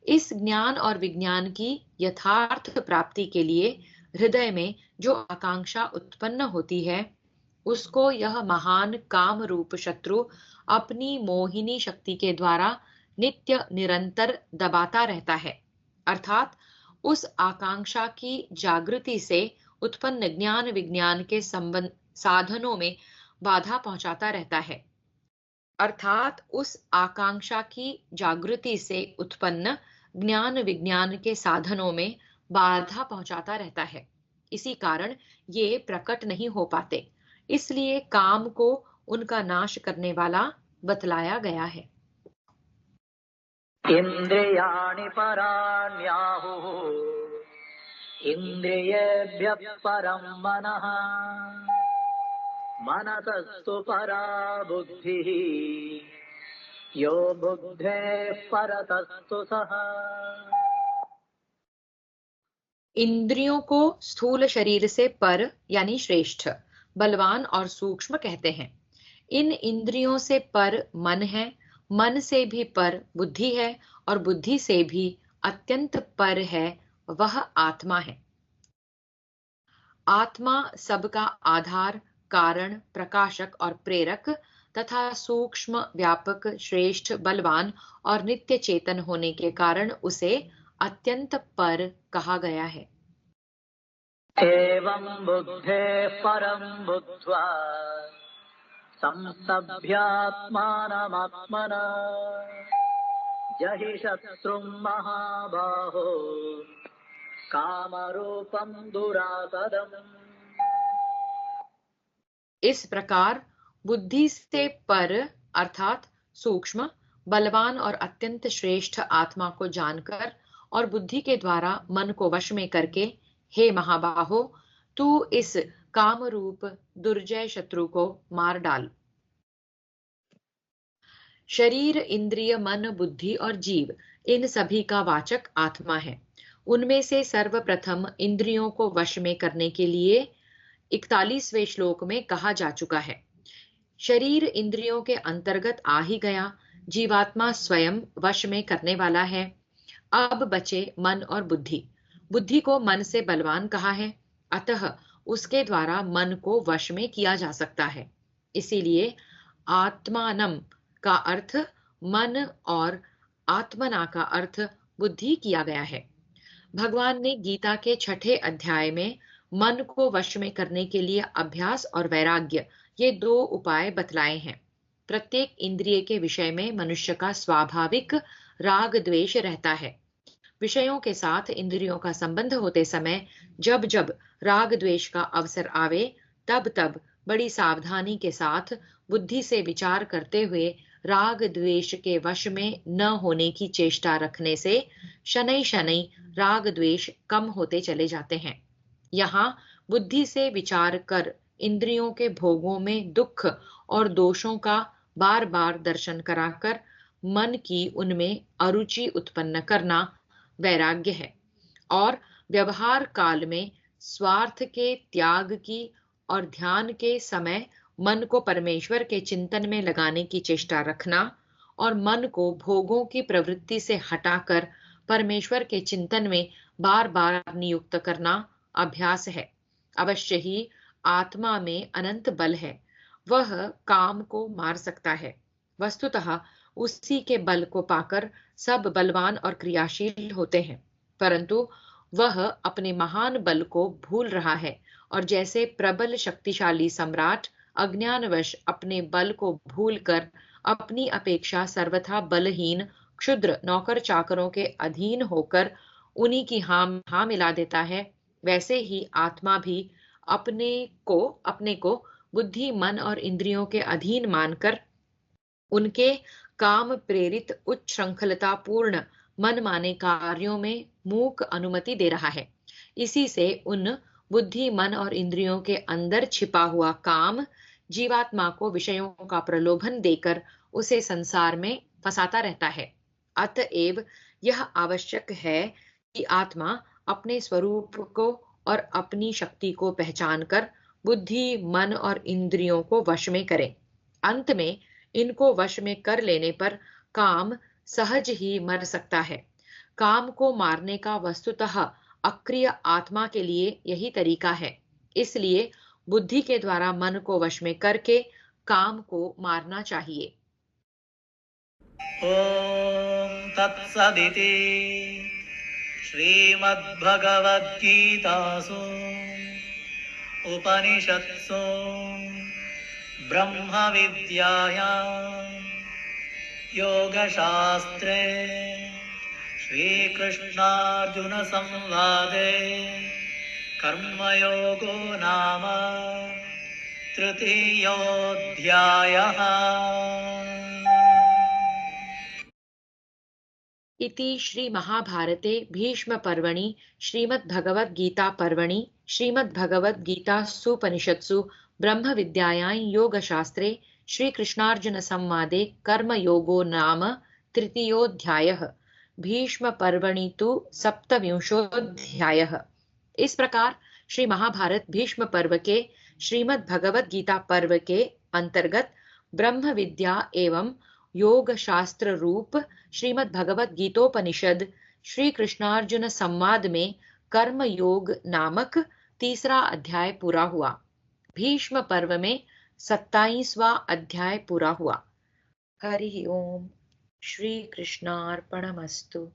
इस ज्ञान और विज्ञान की यथार्थ प्राप्ति के लिए हृदय में जो आकांक्षा उत्पन्न होती है, उसको यह महान काम रूप शत्रु अपनी मोहिनी शक्ति के द्वारा नित्य निरंतर दबाता रहता है। अर्थात उस आकांक्षा की जागृति से उत्पन्न ज्ञान विज्ञान के संबंध साधनों में बाधा पहुंचाता रहता है। अर्थात उस आकांक्षा की जागृति से उत्पन्न ज्ञान विज्ञान के साधनों में बाधा पहुंचाता रहता है। इसी कारण ये प्रकट नहीं हो पाते। इसलिए काम को उनका नाश करने वाला बतलाया गया है। इन्द्रियाणि पराण्याहुः इन्द्रियेभ्यः परं मनः मनसस्तु परा बुद्धिः यो बुद्धेः परतस्तु सः। इंद्रियों को स्थूल शरीर से पर यानी श्रेष्ठ, बलवान और सूक्ष्म कहते हैं। इन इंद्रियों से पर मन है, मन से भी पर बुद्धि है और बुद्धि से भी अत्यंत पर है, वह आत्मा है। आत्मा सबका आधार, कारण, प्रकाशक और प्रेरक तथा सूक्ष्म, व्यापक, श्रेष्ठ, बलवान और नित्य चेतन होने के कारण उसे अत्यंत पर कहा गया है। एवं बुद्धेः परं बुद्ध्वा संस्तभ्यात्मानमात्मना जहि शत्रुं महाबाहो कामरूपं दुरासदम्। इस प्रकार बुद्धि से पर अर्थात सूक्ष्म, बलवान और अत्यंत श्रेष्ठ आत्मा को जानकर और बुद्धि के द्वारा मन को वश में करके, हे महाबाहो, तू इस काम रूप दुर्जय शत्रु को मार डाल। शरीर, इंद्रिय, मन, बुद्धि और जीव इन सभी का वाचक आत्मा है। उनमें से सर्वप्रथम इंद्रियों को वश में करने के लिए 41वें श्लोक में कहा जा चुका है। शरीर इंद्रियों के अंतर्गत आ ही गया, जीवात्मा स्वयं वश में करने वाला है। अब बचे मन और बुद्धि। बुद्धि को मन से बलवान कहा है, अतः उसके द्वारा मन को वश में किया जा सकता है। इसीलिए आत्मानम का अर्थ मन और आत्मना का अर्थ बुद्धि किया गया है। भगवान ने गीता के 6ठे अध्याय में मन को वश में करने के लिए अभ्यास और वैराग्य, ये 2 उपाय बतलाए हैं। प्रत्येक इंद्रिय के विषय में मनुष्य का स्वाभाविक राग द्वेष रहता है। विषयों के साथ इंद्रियों का संबंध होते समय जब जब राग द्वेष का अवसर आवे, तब तब बड़ी सावधानी के साथ बुद्धि से विचार करते हुए राग द्वेष के वश में न होने की चेष्टा रखने से शनै शनै राग द्वेष कम होते चले जाते हैं। यहाँ बुद्धि से विचार कर इंद्रियों के भोगों में दुख और दोषों का बार बार दर्शन कराकर मन की उनमें अरुचि उत्पन्न करना वैराग्य है और व्यवहार काल में स्वार्थ के त्याग की और ध्यान के समय मन को परमेश्वर के चिंतन में लगाने की चेष्टा रखना और मन को भोगों की प्रवृत्ति से हटाकर परमेश्वर के चिंतन में बार बार नियुक्त करना अभ्यास है। अवश्य ही आत्मा में अनंत बल है, वह काम को मार सकता है। वस्तुतः उसी के बल को पाकर सब बलवान और क्रियाशील होते हैं, परंतु वह अपने महान बल को भूल रहा है और जैसे प्रबल शक्तिशाली सम्राट अज्ञानवश अपने बल को भूलकर अपनी अपेक्षा सर्वथा बलहीन क्षुद्र नौकर चाकरों के अधीन होकर उन्हीं की हाँ मिला देता है, वैसे ही आत्मा भी अपने को बुद्धि मन और इंद्रियों के अधीन मानकर उनके काम प्रेरित उच्च श्रृंखलता पूर्ण मन माने कार्यों में मूक अनुमति दे रहा है। इसी से उन बुद्धि मन और इंद्रियों के अंदर छिपा हुआ काम जीवात्मा को विषयों का प्रलोभन देकर उसे संसार में फंसाता रहता है। अतएव यह आवश्यक है कि आत्मा अपने स्वरूप को और अपनी शक्ति को पहचान कर बुद्धि मन और इंद्रियों को वश में करे। अंत में इनको वश में कर लेने पर काम सहज ही मर सकता है। काम को मारने का वस्तुतः अक्रिय आत्मा के लिए यही तरीका है, इसलिए बुद्धि के द्वारा मन को वश में करके काम को मारना चाहिए। ओम तत्सदिति श्रीमद्भगवद्गीतासु उपनिषत्सु ब्रह्म विद्यायां योगशास्त्रे श्रीकृष्णार्जुन संवादे कर्मयोगो नाम तृतीयोऽध्यायः। इति श्री महाभारते भीष्म पर्वणि श्रीमद्भगवद्गीता पर्वणि श्रीमद्भगवद्गीतासूपनिषत्सु ब्रह्म विद्यायां योगशास्त्रे श्रीकृष्णार्जुन संवादे कर्मयोगो नाम तृतीयोऽध्यायः। भीष्म पर्वणि तु सप्तविंशोऽध्यायः। इस प्रकार श्री महाभारत भीष्म पर्व के श्रीमद् भगवद गीता पर्व के अंतर्गत ब्रह्म विद्या एवं योग शास्त्र रूप श्रीमद् भगवद गीतोपनिषद श्री कृष्णार्जुन संवाद में कर्म योग नामक तीसरा अध्याय पूरा हुआ। भीष्म पर्व में 27वां अध्याय पूरा हुआ। हरि ओम। श्री कृष्णार्पणमस्तु।